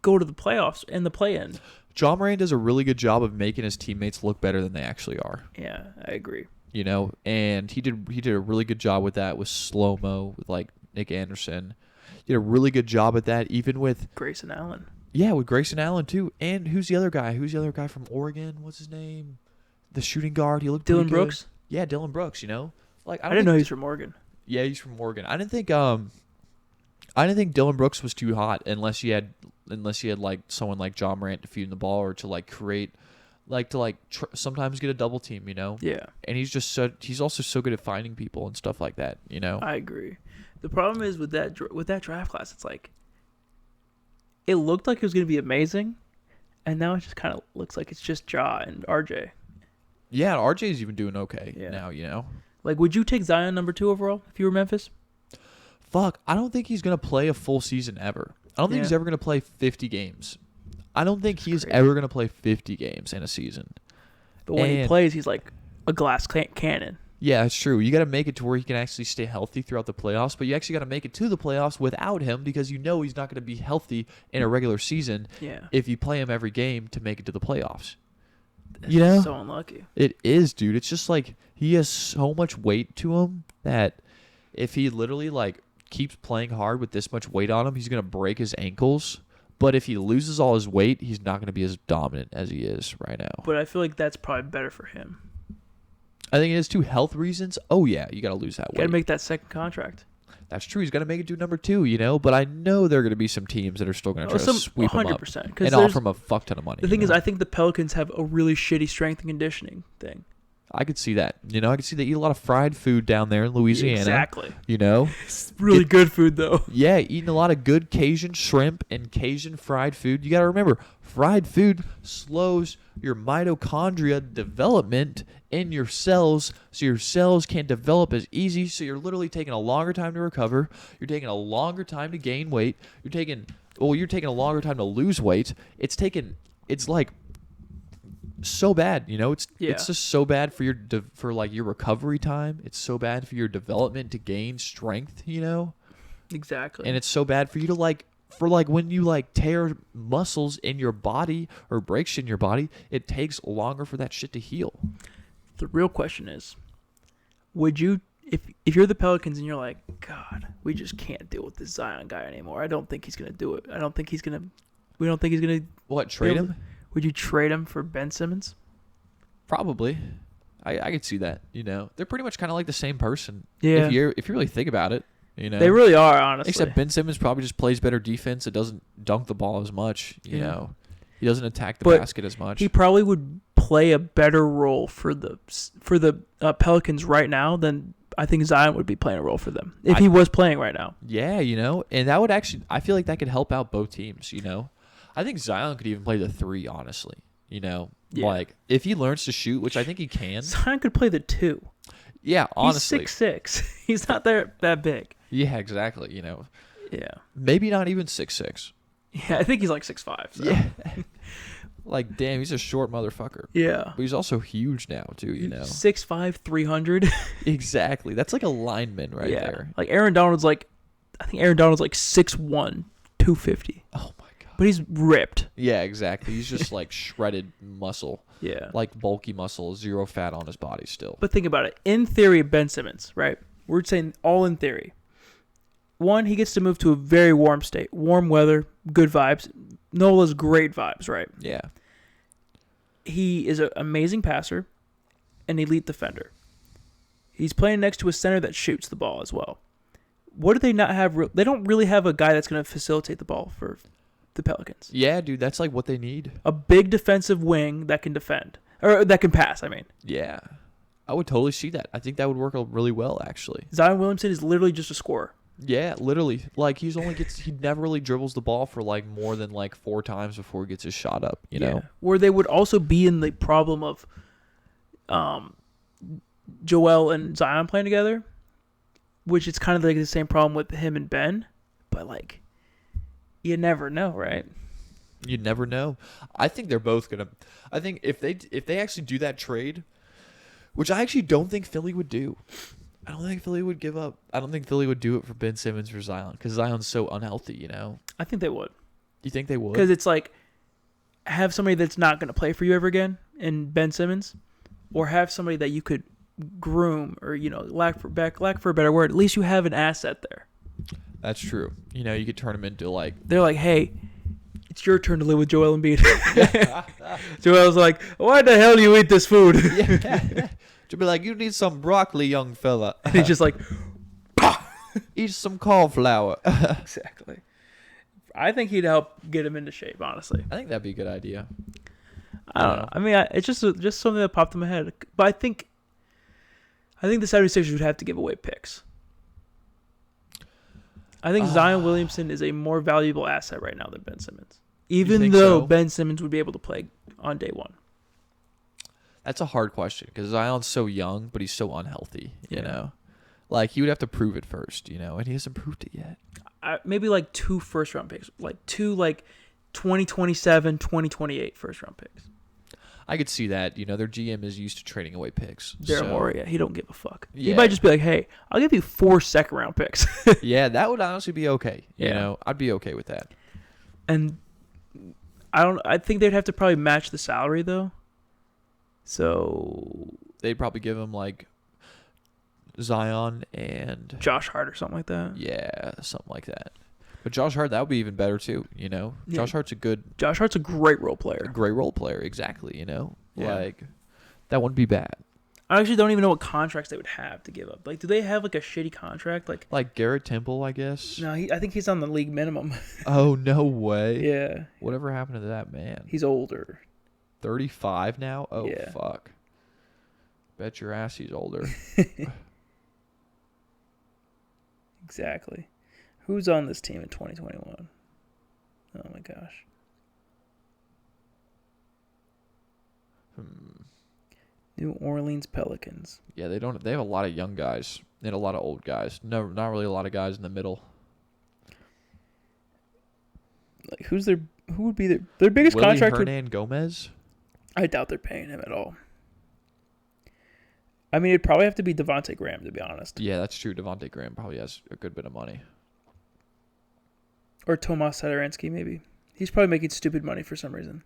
go to the playoffs and the play-in. Ja Morant does a really good job of making his teammates look better than they actually are. Yeah, I agree. You know, and he did a really good job with that with slow-mo, with like Nick Anderson. He did a really good job at that, even with Grayson Allen. Yeah, with Grayson Allen too. And who's the other guy? Who's the other guy from Oregon? What's his name? The shooting guard. He looked Dylan pretty good. Brooks. Yeah, Dylan Brooks. You know, like I didn't know he was from Oregon. Yeah, he's from Oregon. I didn't think Dylan Brooks was too hot unless he had like someone like Ja Morant to feed him the ball or to like create, sometimes get a double team. You know. Yeah. And he's also so good at finding people and stuff like that. You know. I agree. The problem is with that draft class, it's like it looked like it was going to be amazing, and now it just kind of looks like it's just Ja and RJ. Yeah, RJ's even doing okay now. You know. Like, would you take Zion number 2 overall if you were Memphis? Fuck, I don't think he's going to play a full season ever. I don't think he's ever going to play 50 games. I don't think he's ever going to play 50 games in a season. But when he plays, he's like a glass cannon. Yeah, it's true. You got to make it to where he can actually stay healthy throughout the playoffs, but you actually got to make it to the playoffs without him because you know he's not going to be healthy in a regular season if you play him every game to make it to the playoffs. You know? So unlucky. It is, dude. It's just like he has so much weight to him that if he literally like keeps playing hard with this much weight on him, he's going to break his ankles. But if he loses all his weight, he's not going to be as dominant as he is right now. But I feel like that's probably better for him. I think it is 2 health reasons. Oh, yeah, you got to lose that weight. Got to make that second contract. That's true. He's got to make it do number 2, you know. But I know there are going to be some teams that are still going to try to sweep 100%, him up and offer him a fuck ton of money. The thing is, I think the Pelicans have a really shitty strength and conditioning thing. I could see that. You know, I could see they eat a lot of fried food down there in Louisiana. Exactly. You know? It's really good food, though. Yeah, eating a lot of good Cajun shrimp and Cajun fried food. You got to remember, fried food slows your mitochondria development in your cells, so your cells can't develop as easy, so you're literally taking a longer time to recover. You're taking a longer time to gain weight. You're taking a longer time to lose weight. It's like so bad, you know. It's just so bad for your recovery time. It's so bad for your development to gain strength, you know. Exactly. And it's so bad for you to when you tear muscles in your body or break shit in your body, it takes longer for that shit to heal. The real question is, would you, if you're the Pelicans and you're like, God, we just can't deal with this Zion guy anymore. I don't think he's gonna do it. We don't think he's gonna. What, trade him? Would you trade him for Ben Simmons? Probably. I could see that. You know, they're pretty much kind of like the same person. Yeah. If you really think about it, you know, they really are, honestly. Except Ben Simmons probably just plays better defense. It doesn't dunk the ball as much. You know, he doesn't attack the basket as much. He probably would play a better role for the Pelicans right now than I think Zion would be playing a role for them if he was playing right now. Yeah, you know, and that would actually, I feel like that could help out both teams. You know, I think Zion could even play the 3, honestly. You know, like if he learns to shoot, which I think he can. Zion could play the 2. Yeah, honestly. He's 6'6". He's not that big. Yeah, exactly. You know. Yeah. Maybe not even 6'6". Yeah, I think he's like 6'5". So. Yeah. Like, damn, he's a short motherfucker. Yeah. But he's also huge now, too, you know. 6'5", 300. Exactly. That's like a lineman right there. Like Aaron Donald's like 6'1", 250. Oh, my God. But he's ripped. Yeah, exactly. He's just like shredded muscle. Yeah. Like bulky muscle, 0 fat on his body still. But think about it. In theory, Ben Simmons, right? We're saying all in theory. 1, he gets to move to a very warm state. Warm weather, good vibes. NOLA's great vibes, right? Yeah. He is an amazing passer, an elite defender. He's playing next to a center that shoots the ball as well. What do they not have? They don't really have a guy that's going to facilitate the ball for the Pelicans. Yeah, dude, that's like what they need. A big defensive wing that can defend. Or that can pass, I mean. Yeah. I would totally see that. I think that would work really well, actually. Zion Williamson is literally just a scorer. Yeah, literally. Like, he never really dribbles the ball for, like, more than, like, 4 times before he gets his shot up, you know? Where they would also be in the problem of Joel and Zion playing together, which is kind of like the same problem with him and Ben. But, like, you never know, right? You never know. I think they're both going to... I think if they actually do that trade, which I actually don't think Philly would do... I don't think Philly would give up. I don't think Philly would do it for Ben Simmons for Zion because Zion's so unhealthy, you know? I think they would. You think they would? Because it's like, have somebody that's not going to play for you ever again in Ben Simmons, or have somebody that you could groom or, you know, lack for a better word. At least you have an asset there. That's true. You know, you could turn them into like... They're like, hey, it's your turn to live with Joel Embiid. Joel's like, why the hell do you eat this food? Yeah. To be like, you need some broccoli, young fella. And he's just like, eat some cauliflower. Exactly. I think he'd help get him into shape, honestly. I think that'd be a good idea. I don't know. I mean, it's just something that popped in my head. But I think the 76ers would have to give away picks. I think Zion Williamson is a more valuable asset right now than Ben Simmons. Even though Ben Simmons would be able to play on day 1. That's a hard question because Zion's so young, but he's so unhealthy, you know? Like, he would have to prove it first, you know, and he hasn't proved it yet. Maybe like 2 first-round picks. Like 2 2027, 2028 first-round picks. I could see that. You know, their GM is used to trading away picks. Daryl Morey, he don't give a fuck. Yeah. He might just be like, hey, I'll give you 4 second-round picks. Yeah, that would honestly be okay. You know, I'd be okay with that. And I think they'd have to probably match the salary, though. So they'd probably give him like Zion and Josh Hart or something like that. yeah, something like that. But Josh Hart, that would be even better too. You know, Yeah. Josh Hart's Josh Hart's a great role player. great role player. Exactly. You know, Yeah. like that wouldn't be bad. I actually don't even know what contracts they would have to give up. Like, do they have like a shitty contract? Like Garrett Temple, I guess. No, I think he's on the league minimum. Oh no way. Yeah, Whatever happened to that man? he's older. 35 now. Oh Yeah. fuck. Bet your ass he's older. Exactly. Who's on this team in 2021? Oh my gosh. New Orleans Pelicans. Yeah, they don't. They have a lot of young guys and a lot of old guys. No, not really a lot of guys in the middle. Like, who would be their biggest Willie contract? Hernan Gomez. I doubt they're paying him at all. I mean, it'd probably have to be Devontae Graham, to be honest. Yeah, that's true. Devontae Graham probably has a good bit of money. Or Tomas Satoransky, maybe. He's probably making stupid money for some reason.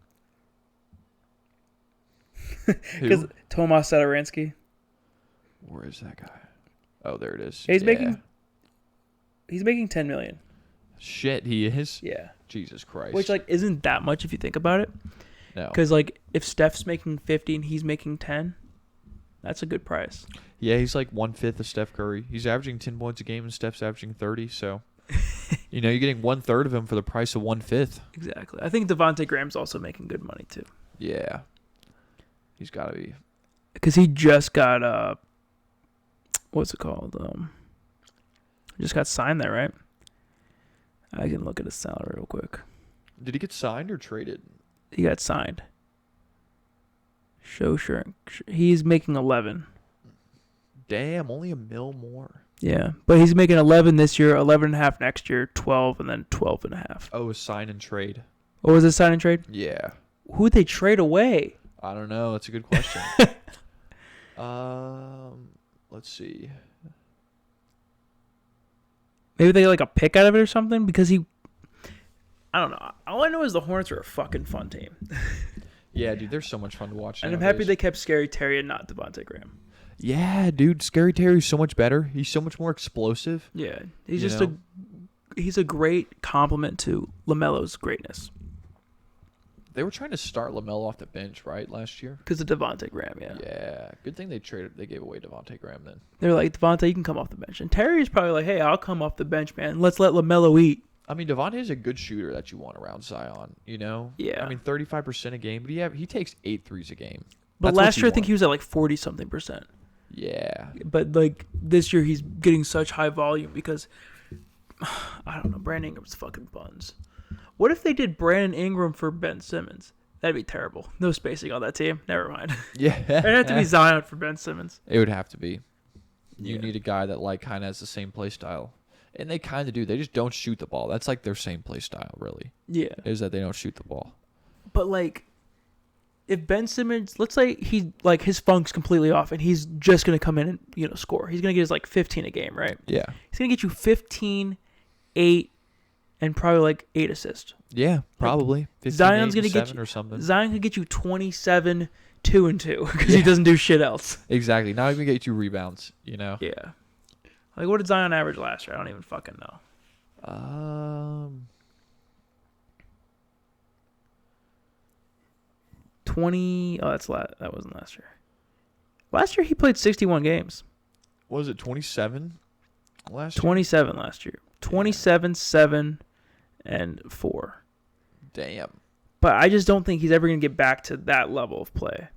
Because Who? Tomas Satoransky. Where is that guy? Oh, there it is. He's Yeah. making $10 million. Shit, he is. Yeah. Jesus Christ. Which, like, isn't that much if you think about it. no. Because, like, if Steph's making 50 and he's making 10, that's a good price. Yeah, he's like 1/5 of Steph Curry. He's averaging 10 points a game, and Steph's averaging 30. So, you know, you're getting 1/3 of him for the price of 1/5. Exactly. I think Devontae Graham's also making good money, too. Yeah, he's got to be. Because he just got, what's it called? Just got signed there, right? I can look at his salary real quick. Did he get signed or traded? He got signed. Show sure. He's making 11. Damn, only $1 million more. Yeah, but he's making 11 this year, 11.5 next year, 12, and then 12.5. Oh, a sign and trade. What was his sign and trade? Yeah. Who'd they trade away? I don't know. That's a good question. Let's see. Maybe they got like a pick out of it or something because I don't know. All I know is the Hornets are a fucking fun team. Yeah, dude, they're so much fun to watch. And I'm nowadays. happy they kept Scary Terry and not Devontae Graham. Yeah, dude, Scary Terry's so much better. He's so much more explosive. Yeah, he's You just know? he's a great compliment to LaMelo's greatness. They were trying to start LaMelo off the bench, right, last year? Because of Devontae Graham, yeah. Yeah. Good thing they gave away Devontae Graham then. They're like, Devontae, you can come off the bench. And Terry's probably like, hey, I'll come off the bench, man. Let's let LaMelo eat. I mean, Devontae's a good shooter that you want around Zion, you know? Yeah. I mean, 35% a game, but he takes 8 threes a game. But That's what last you year, I think want. he was at like 40-something%. Yeah. But like this year, he's getting such high volume because, I don't know, Brandon Ingram's fucking buns. What if they did Brandon Ingram for Ben Simmons? That'd be terrible. No spacing on that team. Never mind. Yeah. It'd have to be Zion for Ben Simmons. It would have to be. You Yeah. need a guy that like kind of has the same play style. And they kind of do. They just don't shoot the ball. That's like their same play style, really. Yeah. Is that they don't shoot the ball. But like, if Ben Simmons, let's say his funk's completely off and he's just gonna come in and score. He's gonna get his like 15 a game, right? Yeah. He's gonna get you 15, 8, and probably like 8 assists. Yeah, probably. 15, Zion's 8, gonna get 7 you or something. Zion could get you 27, 2 and 2 because he doesn't do shit else. Exactly. Not even get you rebounds, you know. Yeah. Like, what did Zion average last year? I don't even fucking know. 20. Oh, that wasn't last year. Last year he played 61 games. What was it, 27 last year? 27 last year. 27, 7, and 4. Damn. But I just don't think he's ever going to get back to that level of play,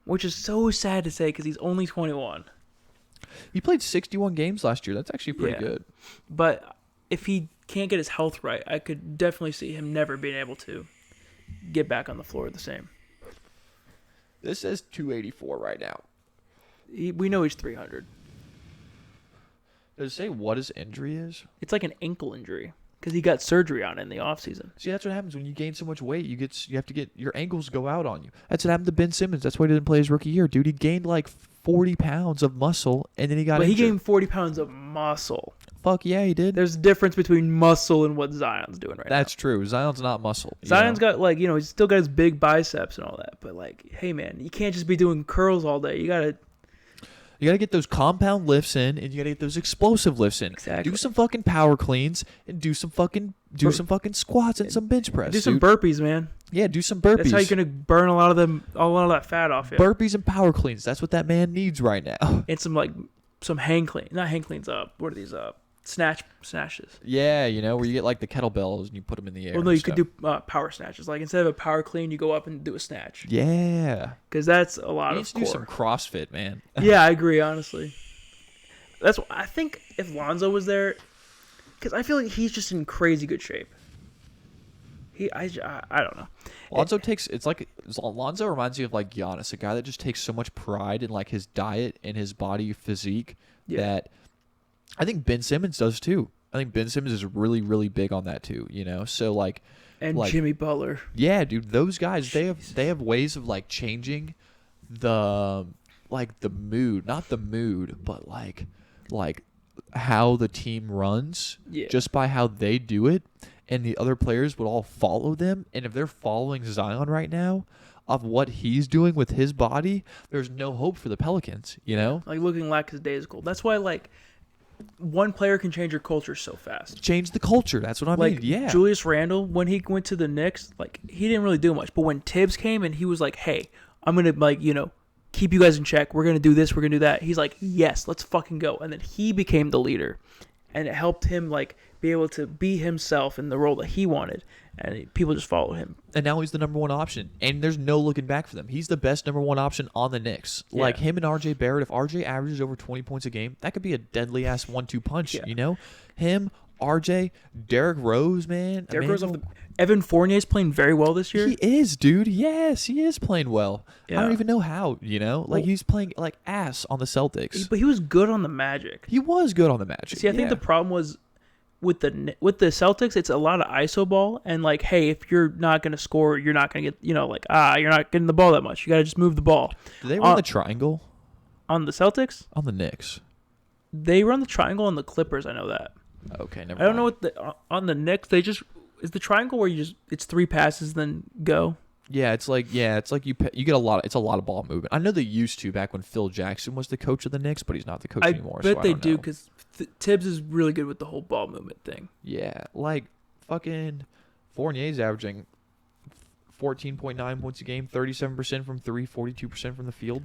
which is so sad to say because he's only 21. He played 61 games last year. That's actually pretty good. But if he can't get his health right, I could definitely see him never being able to get back on the floor the same. This says 284 right now. We know he's 300. Does it say what his injury is? It's like an ankle injury because he got surgery on it in the offseason. See, that's what happens when you gain so much weight. You have to get your ankles go out on you. That's what happened to Ben Simmons. That's why he didn't play his rookie year, dude. He gained like 40 pounds of muscle and then he got But he injured. gained 40 pounds of muscle. Fuck yeah, he did. There's a difference between muscle and what Zion's doing right now. That's true. Zion's not muscle. Zion's got he's still got his big biceps and all that. But like, hey man, you can't just be doing curls all day. You gotta. You got to get those compound lifts in, and you got to get those explosive lifts in. Exactly. Do some fucking power cleans, and do some fucking squats and some bench press. Do some burpees, man. Yeah, do some burpees. That's how you're gonna burn a lot of that fat off. Yeah. Burpees and power cleans. That's what that man needs right now. And some hang clean, not hang cleans up. What are these snatches? Yeah, where you get like the kettlebells and you put them in the air. Well, no, you could do power snatches. Like instead of a power clean, you go up and do a snatch. Yeah, because that's a lot of core. Do some CrossFit, man. Yeah, I agree. Honestly, that's what I think. If Lonzo was there, because I feel like he's just in crazy good shape. I don't know. Lonzo reminds me of like Giannis, a guy that just takes so much pride in like his diet and his body physique that I think Ben Simmons does too. I think Ben Simmons is really, really big on that too. So like, and Jimmy Butler. Yeah, dude, those guys they have ways of like changing the mood, not the mood, but like how the team runs just by how they do it. And the other players would all follow them. And if they're following Zion right now of what he's doing with his body, there's no hope for the Pelicans, Like looking like his day is cold. That's why like one player can change your culture so fast. Change the culture. That's what I mean. Yeah. Julius Randle, when he went to the Knicks, like he didn't really do much. But when Tibbs came and he was like, hey, I'm going to keep you guys in check. We're going to do this. We're going to do that. He's like, yes, let's fucking go. And then he became the leader. And it helped him like be able to be himself in the role that he wanted, and people just followed him. And now he's the number one option, and there's no looking back for them. He's the best number one option on the Knicks. Yeah. Like him and RJ Barrett. If RJ averages over 20 points a game, that could be a deadly ass 1-2 punch. Him, RJ, Derrick Rose, man. Evan Fournier's playing very well this year. He is, dude. Yes, he is playing well. Yeah. I don't even know how. He's playing like ass on the Celtics. But he was good on the Magic. He was good on the Magic. See, I think the problem was with the Celtics, it's a lot of iso ball, and like, hey, if you're not gonna score, you're not gonna get, you're not getting the ball that much. You gotta just move the ball. Do they run the triangle on the Celtics? On the Knicks, they run the triangle on the Clippers. I know that. Okay, never. I don't know what on the Knicks. They just is the triangle where it's 3 passes then go. Yeah, it's like you get a lot. It's a lot of ball movement. I know they used to back when Phil Jackson was the coach of the Knicks, but he's not the coach anymore. I bet they do because Tibbs is really good with the whole ball movement thing. Yeah, like fucking Fournier's averaging 14.9 points a game, 37% from 3, 42% from the field.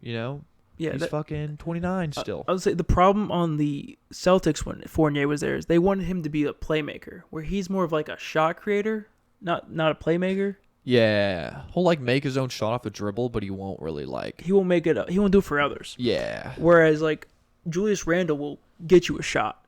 Yeah, he's fucking 29 still. I would say the problem on the Celtics when Fournier was there is they wanted him to be a playmaker, where he's more of like a shot creator, not a playmaker. Yeah, he'll like make his own shot off the dribble, but he won't really like. He won't make it. He won't do it for others. Yeah. Whereas like Julius Randle will get you a shot.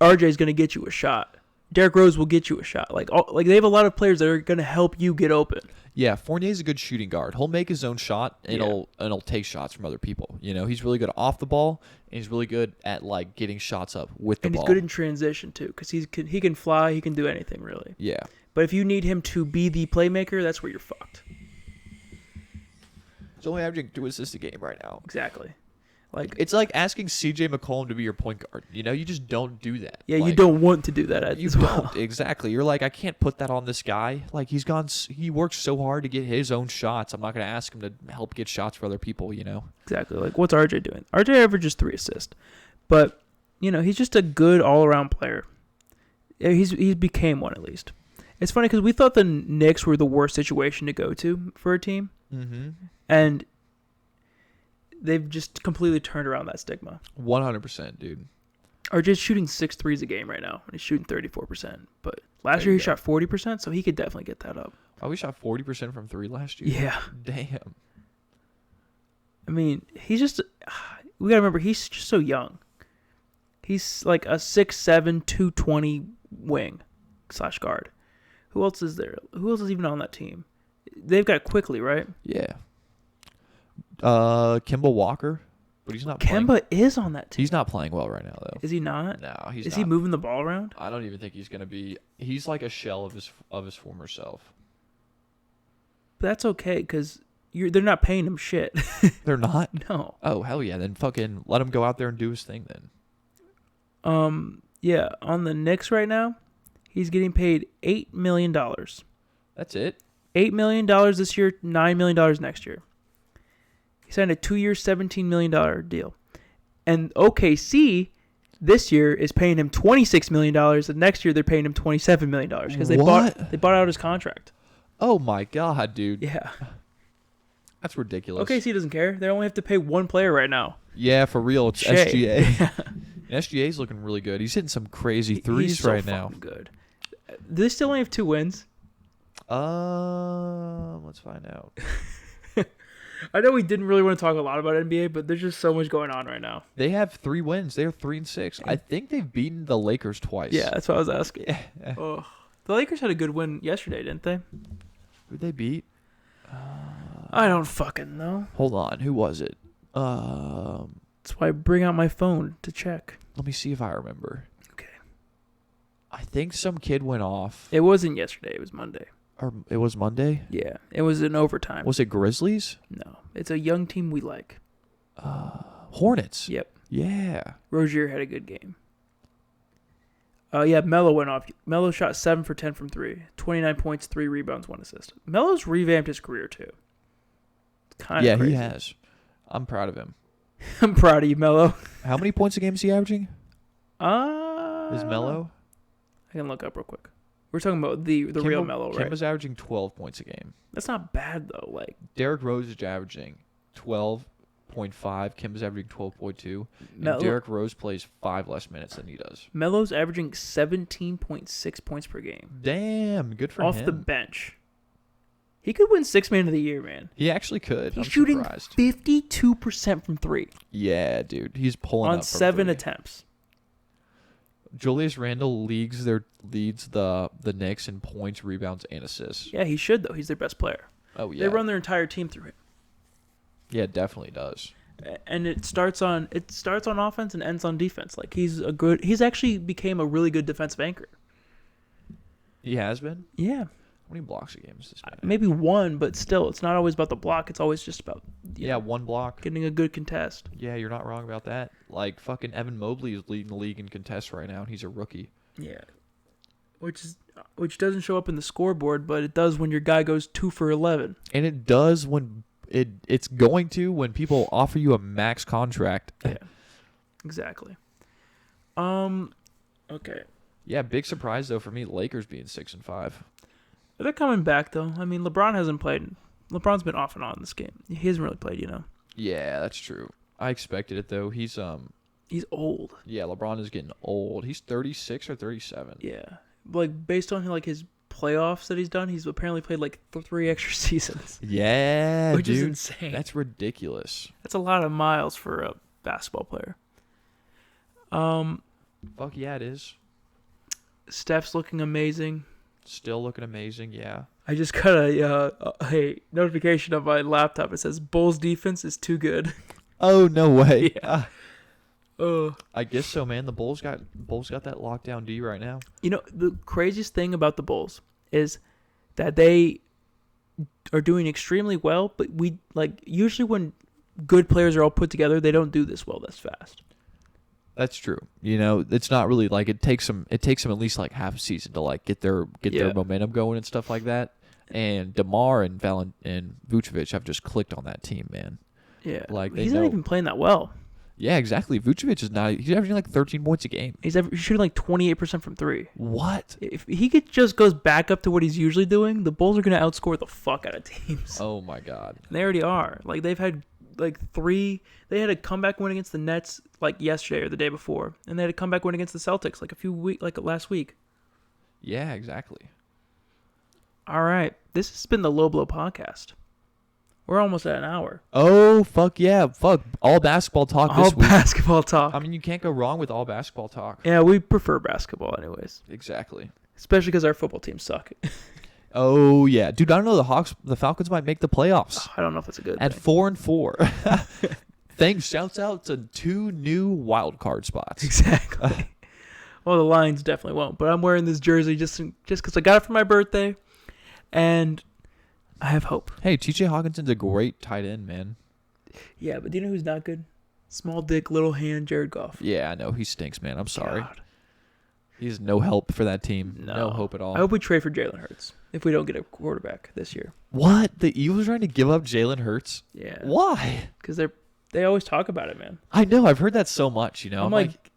RJ's gonna get you a shot. Derrick Rose will get you a shot. Like they have a lot of players that are gonna help you get open. Yeah, Fournier's a good shooting guard. He'll make his own shot and he'll take shots from other people. He's really good off the ball and he's really good at like getting shots up with the ball. And he's good in transition too, because he can fly. He can do anything really. Yeah. But if you need him to be the playmaker, that's where you're fucked. He's only averaging 2 assists a game right now. Exactly. Like it's like asking CJ McCollum to be your point guard. You just don't do that. Yeah, you don't want to do that. You don't. Exactly. You're like, I can't put that on this guy. Like he works so hard to get his own shots. I'm not going to ask him to help get shots for other people. Exactly. Like what's RJ doing? RJ averages 3 assists, but he's just a good all around player. He became one at least. It's funny because we thought the Knicks were the worst situation to go to for a team, and they've just completely turned around that stigma. 100%, dude. RJ's shooting 6 threes a game right now, and he's shooting 34%. But last year he shot 40%, so he could definitely get that up. Oh, we shot 40% from 3 last year? Yeah. Damn. I mean, he's just... We got to remember, he's just so young. He's like a 6'7", 220 wing / guard. Who else is there? Who else is even on that team? They've got Quickly, right? Yeah. Kemba Walker, but he's not. Kemba is on that team. He's not playing well right now, though. Is he not? No, he's. Is he moving the ball around? I don't even think he's gonna be. He's like a shell of his former self. But that's okay because they're not paying him shit. They're not. No. Oh hell yeah! Then fucking let him go out there and do his thing then. Yeah. On the Knicks right now, he's getting paid $8 million. That's it. $8 million this year, $9 million next year. He signed a 2-year, $17 million deal. And OKC this year is paying him $26 million, and next year they're paying him $27 million because they bought out his contract. Oh my god, dude. Yeah. That's ridiculous. OKC doesn't care. They only have to pay one player right now. Yeah, for real. It's Shea. SGA. SGA's looking really good. He's hitting some crazy threes He's right so now. fucking good. Do they still only have 2 wins? Let's find out. I know we didn't really want to talk a lot about NBA, but there's just so much going on right now. They have 3 wins. They're 3-6. I think they've beaten the Lakers twice. Yeah, that's what I was asking. Yeah. Oh, the Lakers had a good win yesterday, didn't they? Who'd they beat? I don't fucking know. Hold on. Who was it? That's why I bring out my phone to check. Let me see if I remember. Okay. I think some kid went off. It wasn't yesterday. It was Monday. Or it was Monday? Yeah, it was in overtime. Was it Grizzlies? No, it's a young team we like. Hornets. Yep. Yeah. Rozier had a good game. Yeah, Melo went off. Melo shot 7 for 10 from 3. 29 points, 3 rebounds, 1 assist. Melo's revamped his career, too. Kind of crazy. He has. I'm proud of him. I'm proud of you, Melo. How many points a game is he averaging? Is Is Melo? I can look up real quick. We're talking about the real Melo, right? Kemba's averaging 12 points a game. That's not bad, though. Like Derrick Rose is averaging 12.5. Kemba's averaging 12.2. Melo- And Derrick Rose plays 5 less minutes than he does. Melo's averaging 17.6 points per game. Damn, good for him. Off the bench. He could win 6th man of the year, man. He actually could. He's I'm shooting surprised. 52% from 3 Yeah, dude. He's pulling on up from 7 3. attempts. Julius Randle leads the Knicks in points, rebounds, and assists. Yeah, he should, though. He's their best player. Oh, yeah. They run their entire team through him. Yeah, it definitely does. And it starts on offense and ends on defense. Like he's actually became a really good defensive anchor. He has been? Yeah. How many blocks a game is this guy? Maybe 1, but still, it's not always about the block. It's always just about 1 block. getting a good contest. Yeah, you're not wrong about that. Like, fucking Evan Mobley is leading the league in contests right now, and he's a rookie. Yeah. Which doesn't show up in the scoreboard, but it does when your guy goes 2 for 11. And it does when it's going to when people offer you a max contract. Yeah. Exactly. Okay. Yeah, big surprise though for me, Lakers being 6-5. They're coming back though. I mean, LeBron hasn't played. LeBron's been off and on in this game. He hasn't really played, Yeah, that's true. I expected it though. He's old. Yeah, LeBron is getting old. He's 36 or 37. Yeah. Like based on like his playoffs that he's done, he's apparently played like 3 extra seasons. Yeah, Which dude, is insane. That's ridiculous. That's a lot of miles for a basketball player. Fuck yeah, it is. Steph's looking amazing. Still looking amazing, yeah. I just got a notification on my laptop. It says Bulls defense is too good. Oh, no way. Yeah. I guess so, man. The Bulls got that lockdown D right now. The craziest thing about the Bulls is that they are doing extremely well, but we usually when good players are all put together, they don't do this well this fast. That's true. It's not really like it takes them at least like half a season to like get their momentum going and stuff like that. And DeMar and Vucevic have just clicked on that team, man. Yeah. Like he's not even playing that well. Yeah, exactly. Vucevic is not. He's averaging like 13 points a game. He's shooting like 28% from 3. What? If he just goes back up to what he's usually doing, the Bulls are going to outscore the fuck out of teams. Oh my god. And they already are. Like they've had like 3. They had a comeback win against the Nets like yesterday or the day before, and they had a comeback win against the Celtics like last week. Yeah, exactly. All right, this has been the Low Blow podcast. We're almost at an hour. Oh, fuck yeah. Fuck. All basketball talk this week. All basketball talk. I mean, you can't go wrong with all basketball talk. Yeah, we prefer basketball anyways. Exactly. Especially because our football teams suck. Oh, yeah. Dude, I don't know. The Falcons might make the playoffs. I don't know if it's a good At thing. 4-4. Thanks. Shouts out to 2 new wild card spots. Exactly. Well, the Lions definitely won't. But I'm wearing this jersey just because I got it for my birthday. And I have hope. Hey, TJ Hawkinson's a great tight end, man. Yeah, but do you know who's not good? Small dick, little hand, Jared Goff. Yeah, I know. He stinks, man. I'm sorry. God. He's no help for that team. No. No hope at all. I hope we trade for Jalen Hurts if we don't get a quarterback this year. What? The Eagles trying to give up Jalen Hurts? Yeah. Why? Because they always talk about it, man. I know. I've heard that so much. You know. I'm like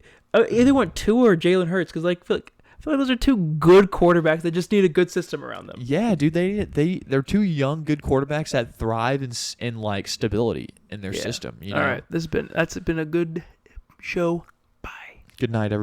either want Tua or Jalen Hurts because I feel like those are two good quarterbacks that just need a good system around them. yeah, dude. They're two young, good quarterbacks that thrive in like stability in their system. You know? All right. That's been a good show. Bye. Good night, everybody.